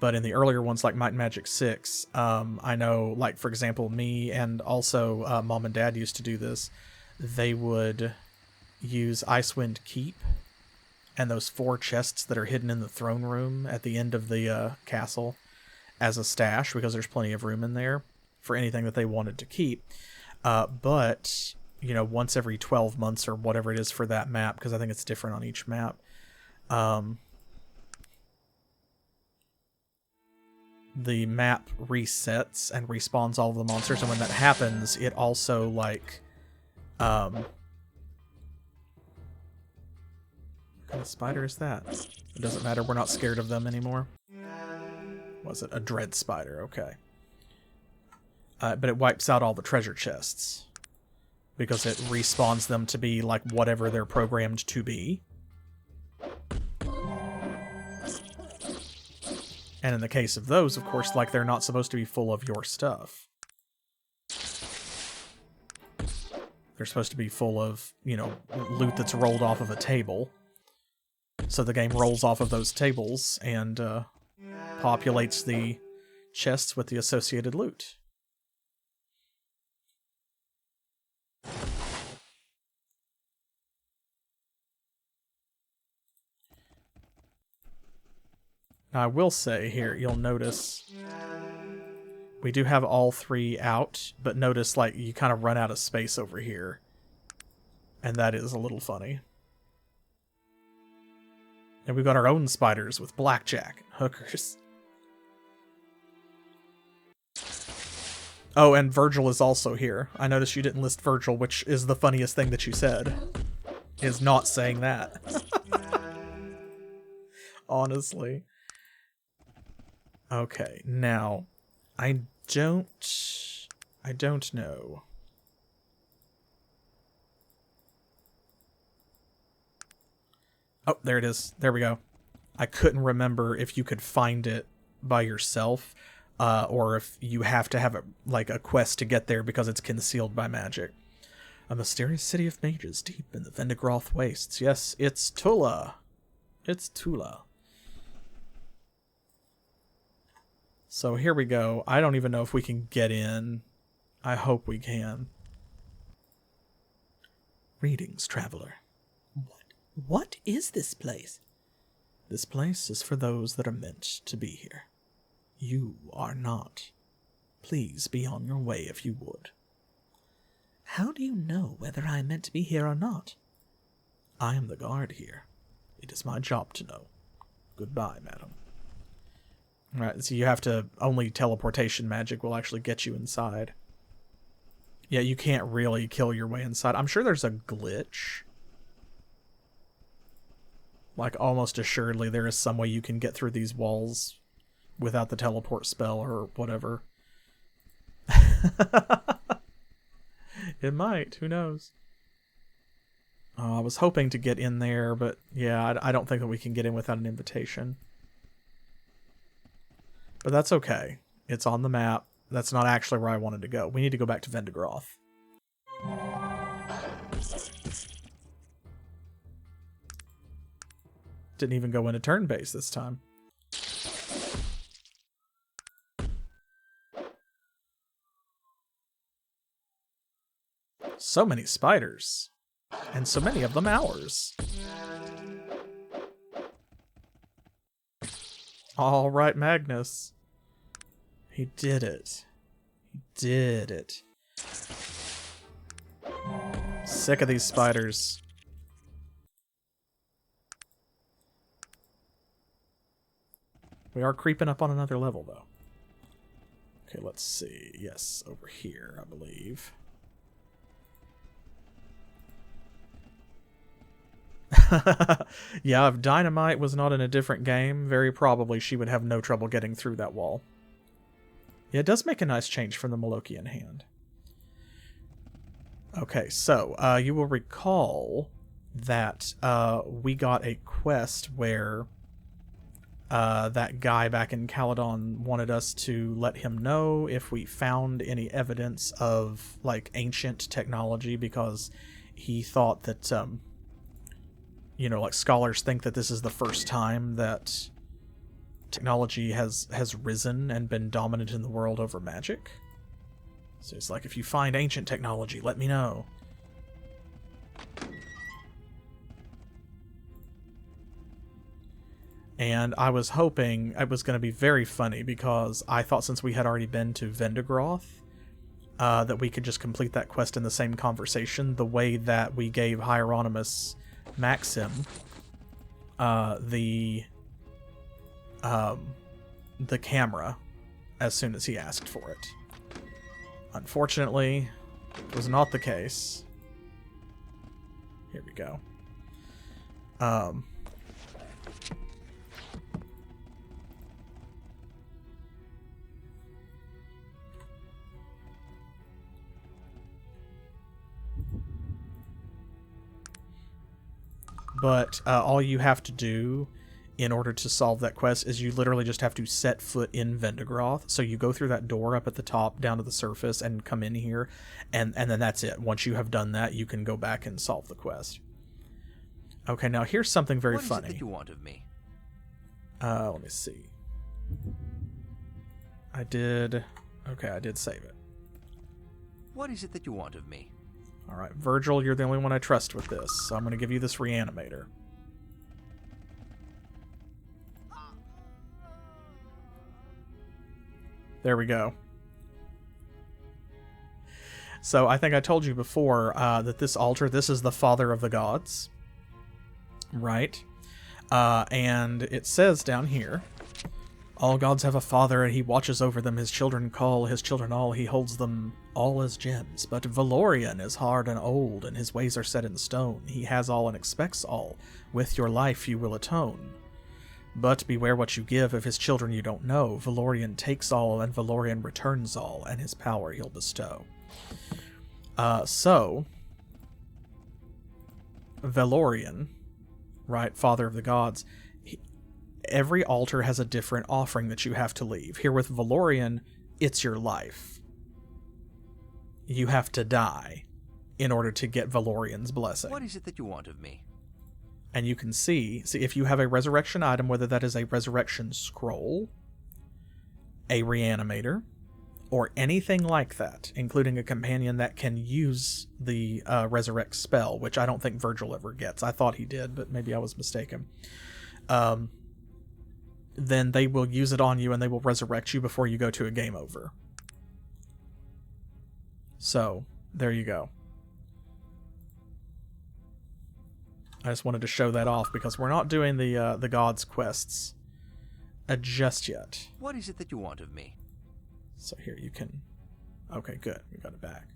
But in the earlier ones, like Might and Magic 6, I know, like, for example, me and also Mom and Dad used to do this. They would use Icewind Keep and those 4 chests that are hidden in the throne room at the end of the castle as a stash, because there's plenty of room in there for anything that they wanted to keep. But, you know, once every 12 months or whatever it is for that map, because I think it's different on each map, the map resets and respawns all of the monsters, and when that happens, it also, like, what kind of spider is that? It doesn't matter, we're not scared of them anymore. Was it a dread spider? Okay. But it wipes out all the treasure chests, because it respawns them to be, like, whatever they're programmed to be. And in the case of those, of course, like, they're not supposed to be full of your stuff. They're supposed to be full of, you know, loot that's rolled off of a table. So the game rolls off of those tables and populates the chests with the associated loot. Now, I will say here, you'll notice we do have all 3 out, but notice, like, you kind of run out of space over here. And that is a little funny. And we've got our own spiders with blackjack hookers. Oh, and Virgil is also here. I noticed you didn't list Virgil, which is the funniest thing that you said. Is not saying that. Honestly. Okay, now, I don't know. Oh, there it is. There we go. I couldn't remember if you could find it by yourself, or if you have to have a quest to get there because it's concealed by magic. A mysterious city of mages deep in the Vendigroth wastes. Yes, it's Tula. It's Tula. So here we go. I don't even know if we can get in. I hope we can. Greetings, traveler. What is this place? This place is for those that are meant to be here. You are not. Please be on your way if you would. How do you know whether I am meant to be here or not? I am the guard here. It is my job to know. Goodbye, madam. Alright, so you have to... Only teleportation magic will actually get you inside. Yeah, you can't really kill your way inside. I'm sure there's a glitch. Like, almost assuredly there is some way you can get through these walls without the teleport spell or whatever. It might. Who knows? I was hoping to get in there, but yeah, I don't think that we can get in without an invitation. But that's okay. It's on the map. That's not actually where I wanted to go. We need to go back to Vendigroth. Didn't even go into turn base this time. So many spiders. And so many of them ours. All right, Magnus. He did it. He did it. Sick of these spiders. We are creeping up on another level, though. Okay, let's see. Yes, over here, I believe. Yeah, if Dynamite was not in a different game, very probably she would have no trouble getting through that wall. Yeah, it does make a nice change from the Molokian hand. Okay, so you will recall that we got a quest where that guy back in Caledon wanted us to let him know if we found any evidence of like ancient technology, because he thought that you know, like scholars think that this is the first time that technology has risen and been dominant in the world over magic. So it's like, if you find ancient technology, let me know. And I was hoping it was going to be very funny, because I thought since we had already been to Vendigroth, that we could just complete that quest in the same conversation, the way that we gave Hieronymus Maxim the camera as soon as he asked for it. Unfortunately, it was not the case. Here we go. But all you have to do in order to solve that quest is you literally just have to set foot in Vendigroth. So you go through that door up at the top down to the surface and come in here, and then that's it. Once you have done that, you can go back and solve the quest. Okay, now here's something very funny. What is it that you want of me? Let me see. I did save it. What is it that you want of me? Alright, Virgil, you're the only one I trust with this, so I'm going to give you this reanimator. There we go. So I think I told you before that this altar, this is the Father of the Gods. Right? And it says down here, all gods have a father, and he watches over them. His children call his children all. He holds them all as gems. But Valorian is hard and old, and his ways are set in stone. He has all and expects all. With your life you will atone. But beware what you give. Of his children you don't know. Valorian takes all, and Valorian returns all, and his power he'll bestow. So, Valorian, right, Father of the Gods, every altar has a different offering that you have to leave. Here with Valorian, it's your life. You have to die in order to get Valorian's blessing. What is it that you want of me? And you can see if you have a resurrection item, whether that is a resurrection scroll, a reanimator, or anything like that, including a companion that can use the resurrect spell, which I don't think Virgil ever gets. I thought he did, but maybe I was mistaken. Then they will use it on you and they will resurrect you before you go to a game over. So, there you go. I just wanted to show that off because we're not doing the gods quests just yet. What is it that you want of me? So here you can... Okay, good. We got it back.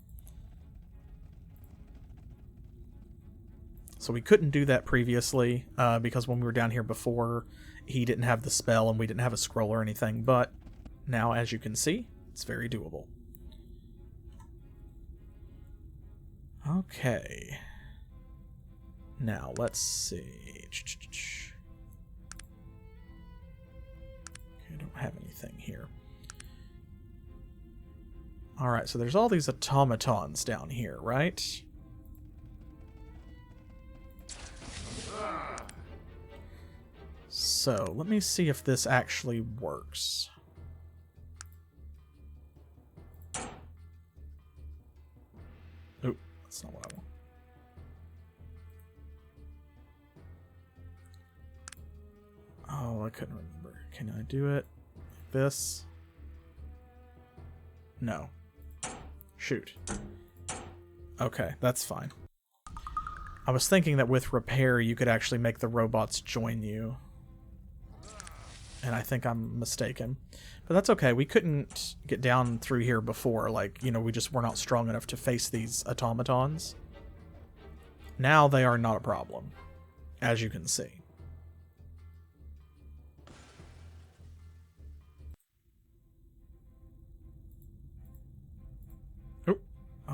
So we couldn't do that previously because when we were down here before, he didn't have the spell and we didn't have a scroll or anything. But now, as you can see, it's very doable. Okay. Now, let's see. Okay, I don't have anything here. Alright, so there's all these automatons down here, right? So, let me see if this actually works. Oh, that's not what I want. Oh, I couldn't remember. Can I do it like this? No. Shoot. Okay, that's fine. I was thinking that with repair, you could actually make the robots join you. And I think I'm mistaken. But that's okay. We couldn't get down through here before. Like, you know, we just were not strong enough to face these automatons. Now they are not a problem, as you can see.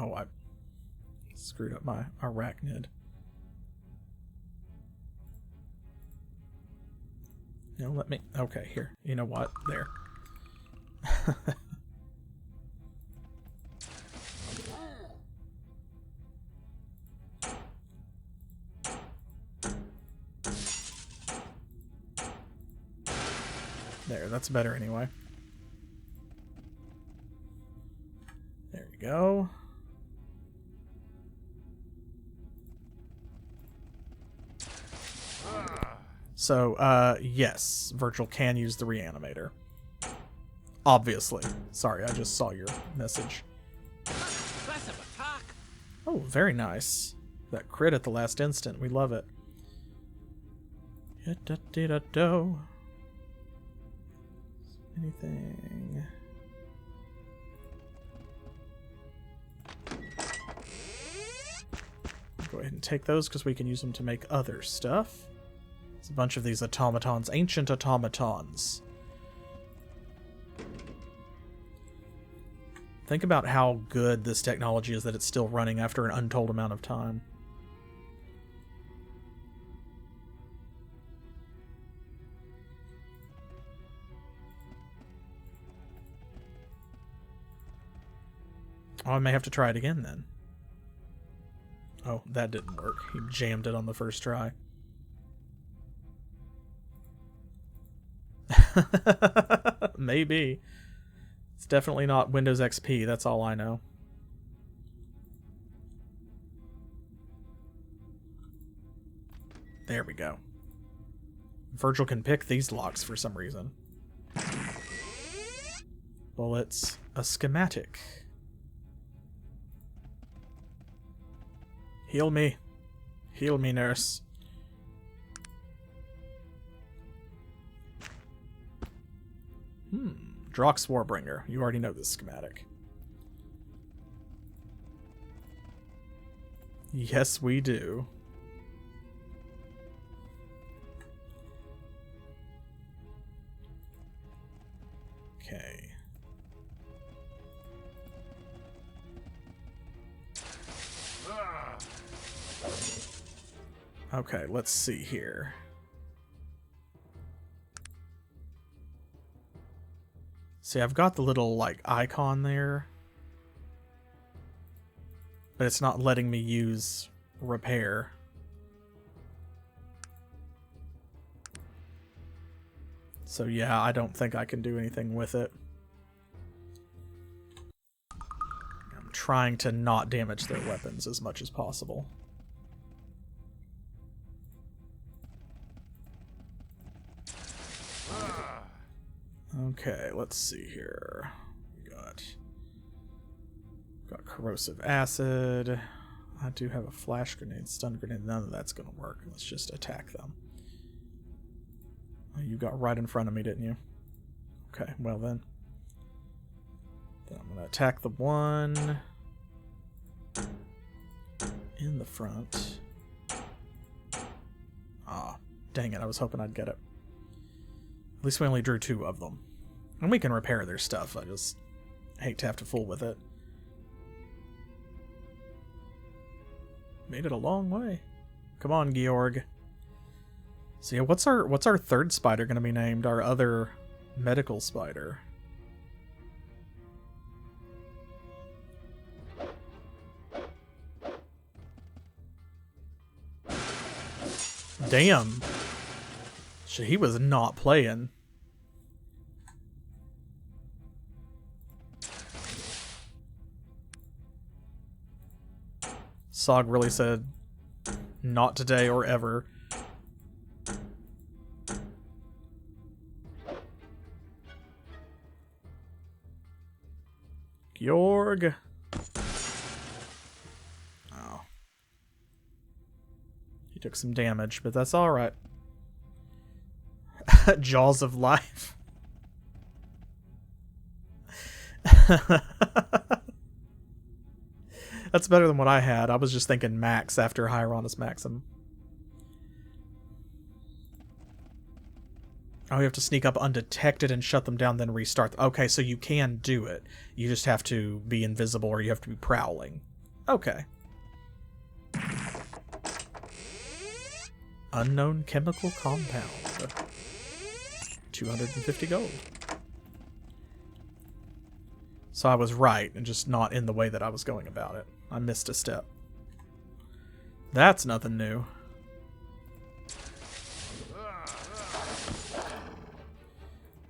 Oh, I screwed up my arachnid. No, let me... Okay, here. You know what? There. There, that's better anyway. There we go. So, yes, Virgil can use the reanimator. Obviously. Sorry, I just saw your message. Oh, very nice. That crit at the last instant. We love it. Anything... Go ahead and take those because we can use them to make other stuff. There's a bunch of these automatons. Ancient automatons. Think about how good this technology is that it's still running after an untold amount of time. Oh, I may have to try it again then. Oh, that didn't work. He jammed it on the first try. Maybe. It's definitely not Windows XP, that's all I know. There we go. Virgil can pick these locks for some reason. Bullets. A schematic. Heal me. Heal me, nurse. Drox Warbringer. You already know this schematic. Yes, we do. Okay. Okay, let's see here. See, I've got the little, like, icon there. But it's not letting me use repair. So yeah, I don't think I can do anything with it. I'm trying to not damage their weapons as much as possible. Okay, let's see here. We got corrosive acid. I do have a flash grenade, stun grenade. None of that's gonna work. Let's just attack them. Oh, you got right in front of me, didn't you? Okay, well then. Then I'm gonna attack the one in the front. Ah, dang it, I was hoping I'd get it. At least we only drew 2 of them. And we can repair their stuff, I just hate to have to fool with it. Made it a long way. Come on, Georg. So yeah, what's our third spider gonna be named? Our other medical spider. Damn. Shit, he was not playing. Sog really said, not today or ever. Georg. Oh. He took some damage, but that's alright. Jaws of Life. That's better than what I had. I was just thinking Max after Hieronis Maxim. Oh, you have to sneak up undetected and shut them down, then restart. Okay, so you can do it. You just have to be invisible or you have to be prowling. Okay. Unknown chemical compound. 250 gold. So I was right, and just not in the way that I was going about it. I missed a step. That's nothing new.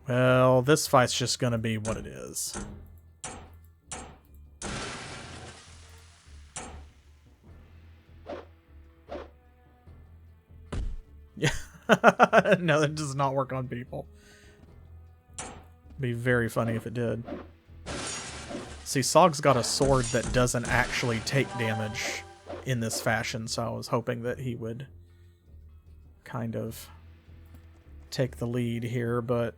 Well, this fight's just gonna be what it is. Yeah. No, that does not work on people. Be very funny if it did. See, Sog's got a sword that doesn't actually take damage in this fashion, so I was hoping that he would kind of take the lead here, but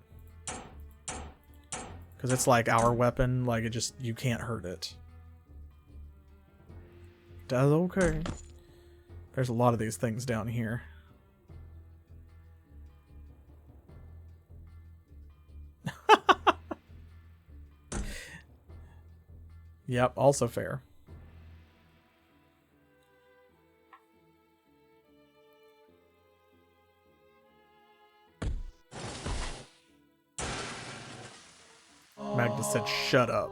because it's like our weapon, like it just, you can't hurt it. That's okay. There's a lot of these things down here. Yep, also fair. Magnus said, shut up.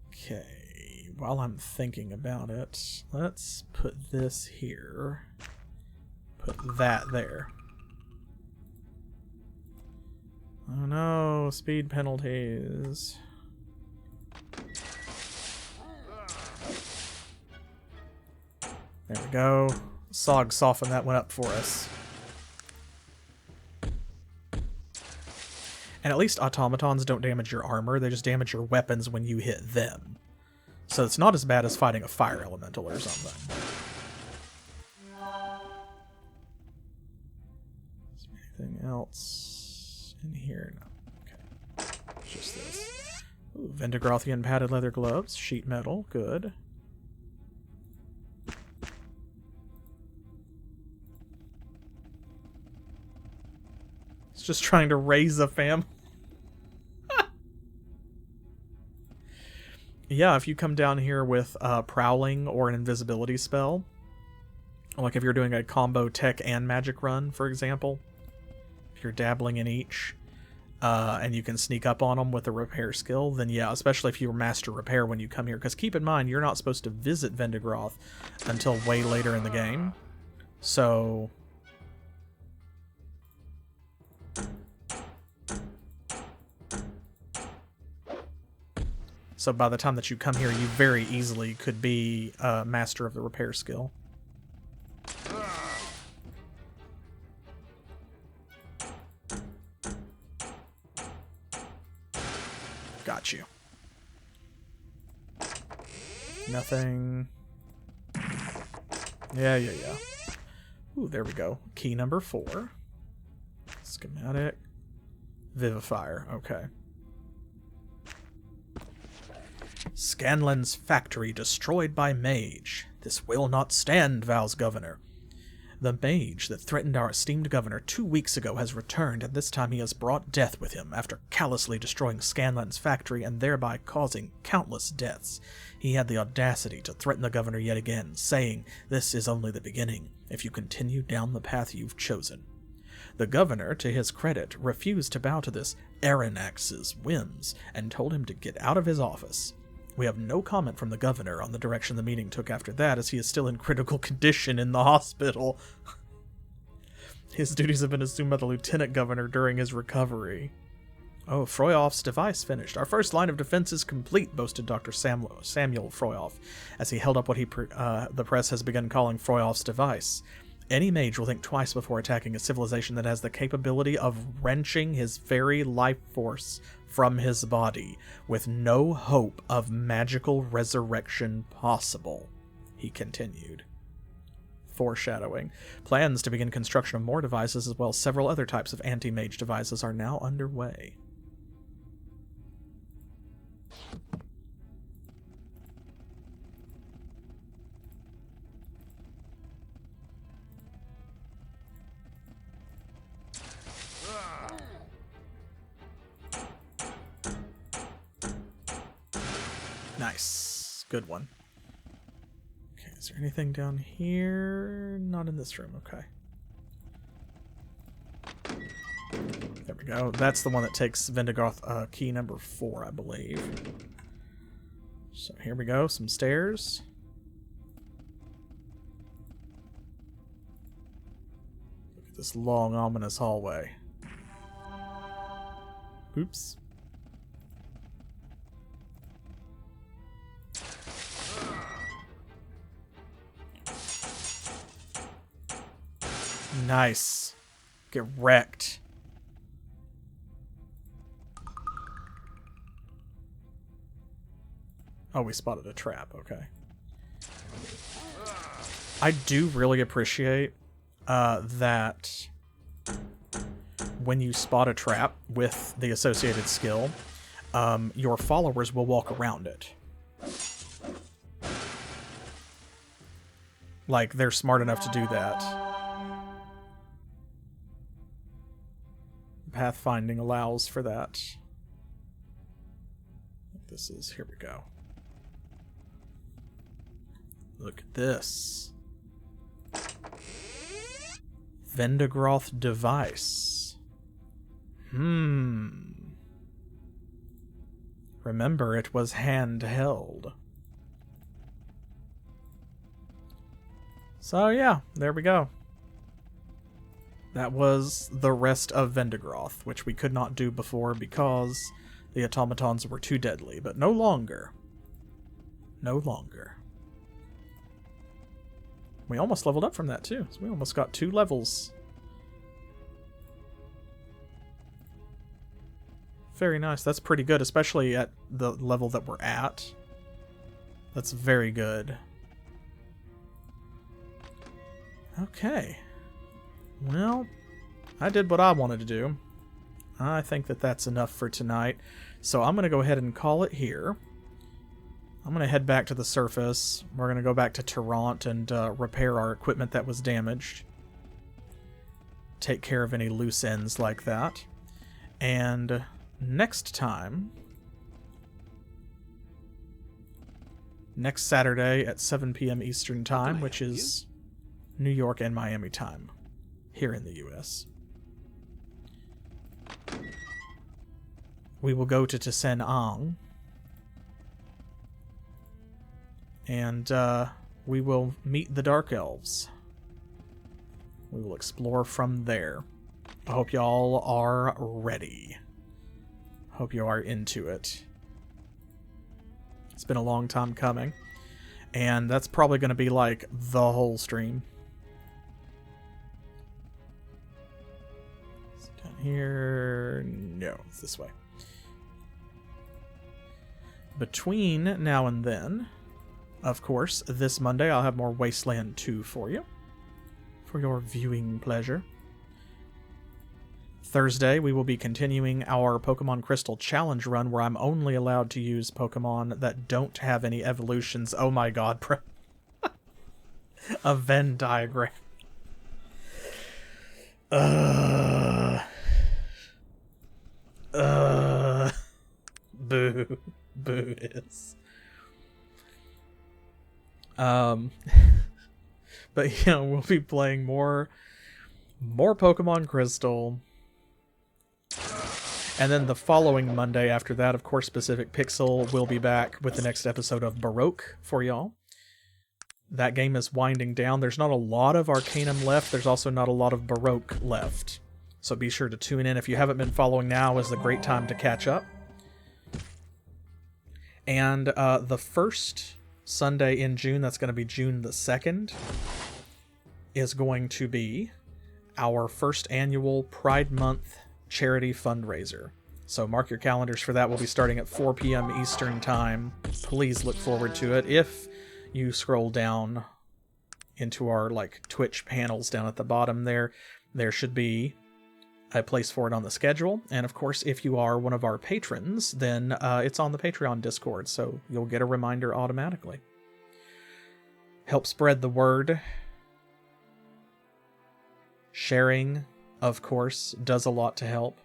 Okay, while I'm thinking about it, let's put this here. Put that there. Oh no, speed penalties. There we go. Sog softened that one up for us. And at least automatons don't damage your armor, they just damage your weapons when you hit them. So it's not as bad as fighting a fire elemental or something. Is there anything else in here? No. Okay. Just this. Ooh, Vendigrothian padded leather gloves, sheet metal, good. It's just trying to raise a family. Yeah, if you come down here with prowling or an invisibility spell, like if you're doing a combo tech and magic run, for example, if you're dabbling in each, and you can sneak up on them with a repair skill, then yeah, especially if you master repair when you come here. Because keep in mind, you're not supposed to visit Vendigroth until way later in the game. So by the time that you come here, you very easily could be a master of the repair skill. Got you. Nothing. Yeah. Ooh, there we go. Key number 4. Schematic. Vivifier. Okay. Scanlan's factory destroyed by mage. This will not stand, vows Governor. The mage that threatened our esteemed governor 2 weeks ago has returned, and this time he has brought death with him after callously destroying Scanlan's factory and thereby causing countless deaths. He had the audacity to threaten the governor yet again, saying, "This is only the beginning, if you continue down the path you've chosen." The governor, to his credit, refused to bow to this Aranax's whims and told him to get out of his office. We have no comment from the governor on the direction the meeting took after that, as he is still in critical condition in the hospital. His duties have been assumed by the lieutenant governor during his recovery. Oh, Frauoft's device finished. Our first line of defense is complete, boasted Dr. Samuel Frauoft, as he held up what the press has begun calling Frauoft's device. Any mage will think twice before attacking a civilization that has the capability of wrenching his very life force from his body, with no hope of magical resurrection possible, he continued. Foreshadowing. Plans to begin construction of more devices as well as several other types of anti-mage devices are now underway. Nice. Good one. Okay, is there anything down here? Not in this room, okay. There we go. That's the one that takes Vendigroth key number 4, I believe. So here we go, some stairs. Look at this long, ominous hallway. Oops. Nice. Get wrecked. Oh, we spotted a trap. Okay. I do really appreciate that when you spot a trap with the associated skill, your followers will walk around it. Like, they're smart enough to do that. Pathfinding allows for that. This is, here we go. Look at this. Vendigroth device. Remember, it was handheld. So yeah, there we go. That was the rest of Vendigroth, which we could not do before because the automatons were too deadly, but no longer. No longer. We almost leveled up from that too, so we almost got 2 levels. Very nice. That's pretty good, especially at the level that we're at. That's very good. Okay. Well, I did what I wanted to do. I think that that's enough for tonight. So I'm going to go ahead and call it here. I'm going to head back to the surface. We're going to go back to Toronto and repair our equipment that was damaged. Take care of any loose ends like that. And next time, next Saturday at 7 p.m. Eastern Time, which is New York and Miami time here in the U.S., we will go to Tsen Ang, and we will meet the Dark Elves. We will explore from there. I hope y'all are ready. Hope you are into it. It's been a long time coming, and that's probably going to be like the whole stream. Is it down here? No, it's this way. Between now and then, of course, this Monday I'll have more Wasteland 2 for you, for your viewing pleasure. Thursday, we will be continuing our Pokemon Crystal Challenge run, where I'm only allowed to use Pokemon that don't have any evolutions. Oh my god, bro. A Venn diagram. Boo. Boo is. But yeah, we'll be playing more Pokemon Crystal. And then the following Monday after that, of course, Pacific Pixel will be back with the next episode of Baroque for y'all. That game is winding down. There's not a lot of Arcanum left. There's also not a lot of Baroque left. So be sure to tune in. If you haven't been following, now is the great time to catch up. And the first Sunday in June, that's going to be June the 2nd, is going to be our first annual Pride Month charity fundraiser. So mark your calendars for that. We'll be starting at 4 p.m. Eastern Time. Please look forward to it. If you scroll down into our like Twitch panels down at the bottom there should be a place for it on the schedule. And of course, if you are one of our patrons, then it's on the Patreon Discord, so you'll get a reminder automatically. Help spread the word. Sharing, of course, does a lot to help.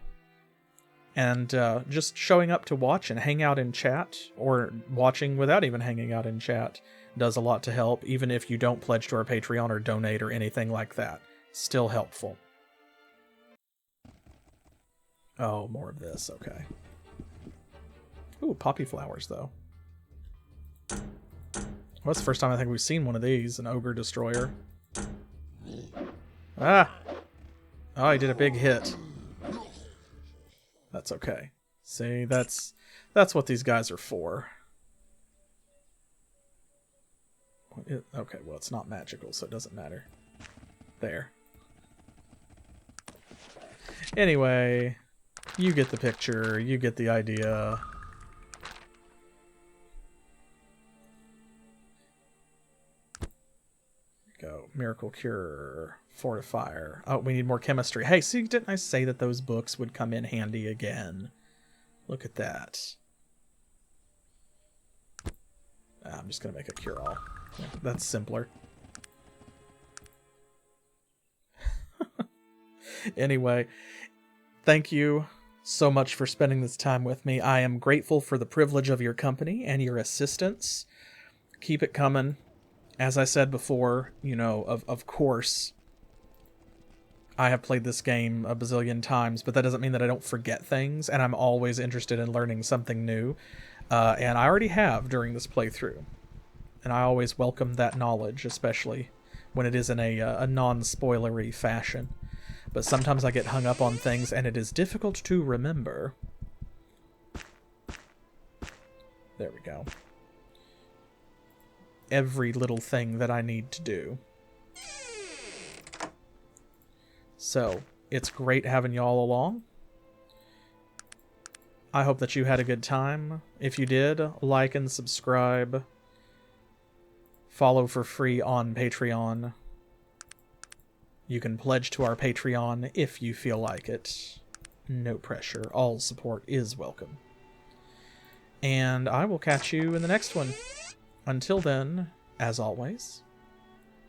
And just showing up to watch and hang out in chat, or watching without even hanging out in chat, does a lot to help, even if you don't pledge to our Patreon or donate or anything like that. Still helpful. Oh, more of this, okay. Ooh, poppy flowers, though. Well, that's the first time I think we've seen one of these, an ogre destroyer. Ah! Oh, he did a big hit. That's okay. See, that's what these guys are for. Okay, well, it's not magical, so it doesn't matter. There. Anyway, you get the picture, you get the idea. Go. Miracle Cure. Fortifier. Oh, we need more chemistry. Hey, see, didn't I say that those books would come in handy again? Look at that. I'm just going to make a cure-all. Yeah, that's simpler. Anyway, thank you so much for spending this time with me. I am grateful for the privilege of your company and your assistance. Keep it coming. As I said before, you know, of course, I have played this game a bazillion times, but that doesn't mean that I don't forget things, and I'm always interested in learning something new. And I already have during this playthrough. And I always welcome that knowledge, especially when it is in a non-spoilery fashion. But sometimes I get hung up on things, and it is difficult to remember. There we go. Every little thing that I need to do. So, it's great having y'all along. I hope that you had a good time. If you did, like and subscribe. Follow for free on Patreon. You can pledge to our Patreon if you feel like it. No pressure. All support is welcome. And I will catch you in the next one. Until then, as always,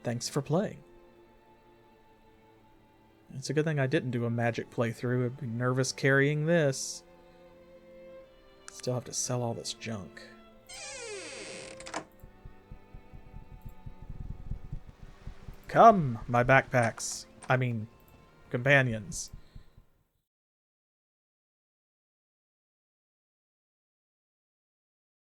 thanks for playing. It's a good thing I didn't do a magic playthrough. I'd be nervous carrying this. Still have to sell all this junk. Come, my backpacks. I mean, companions.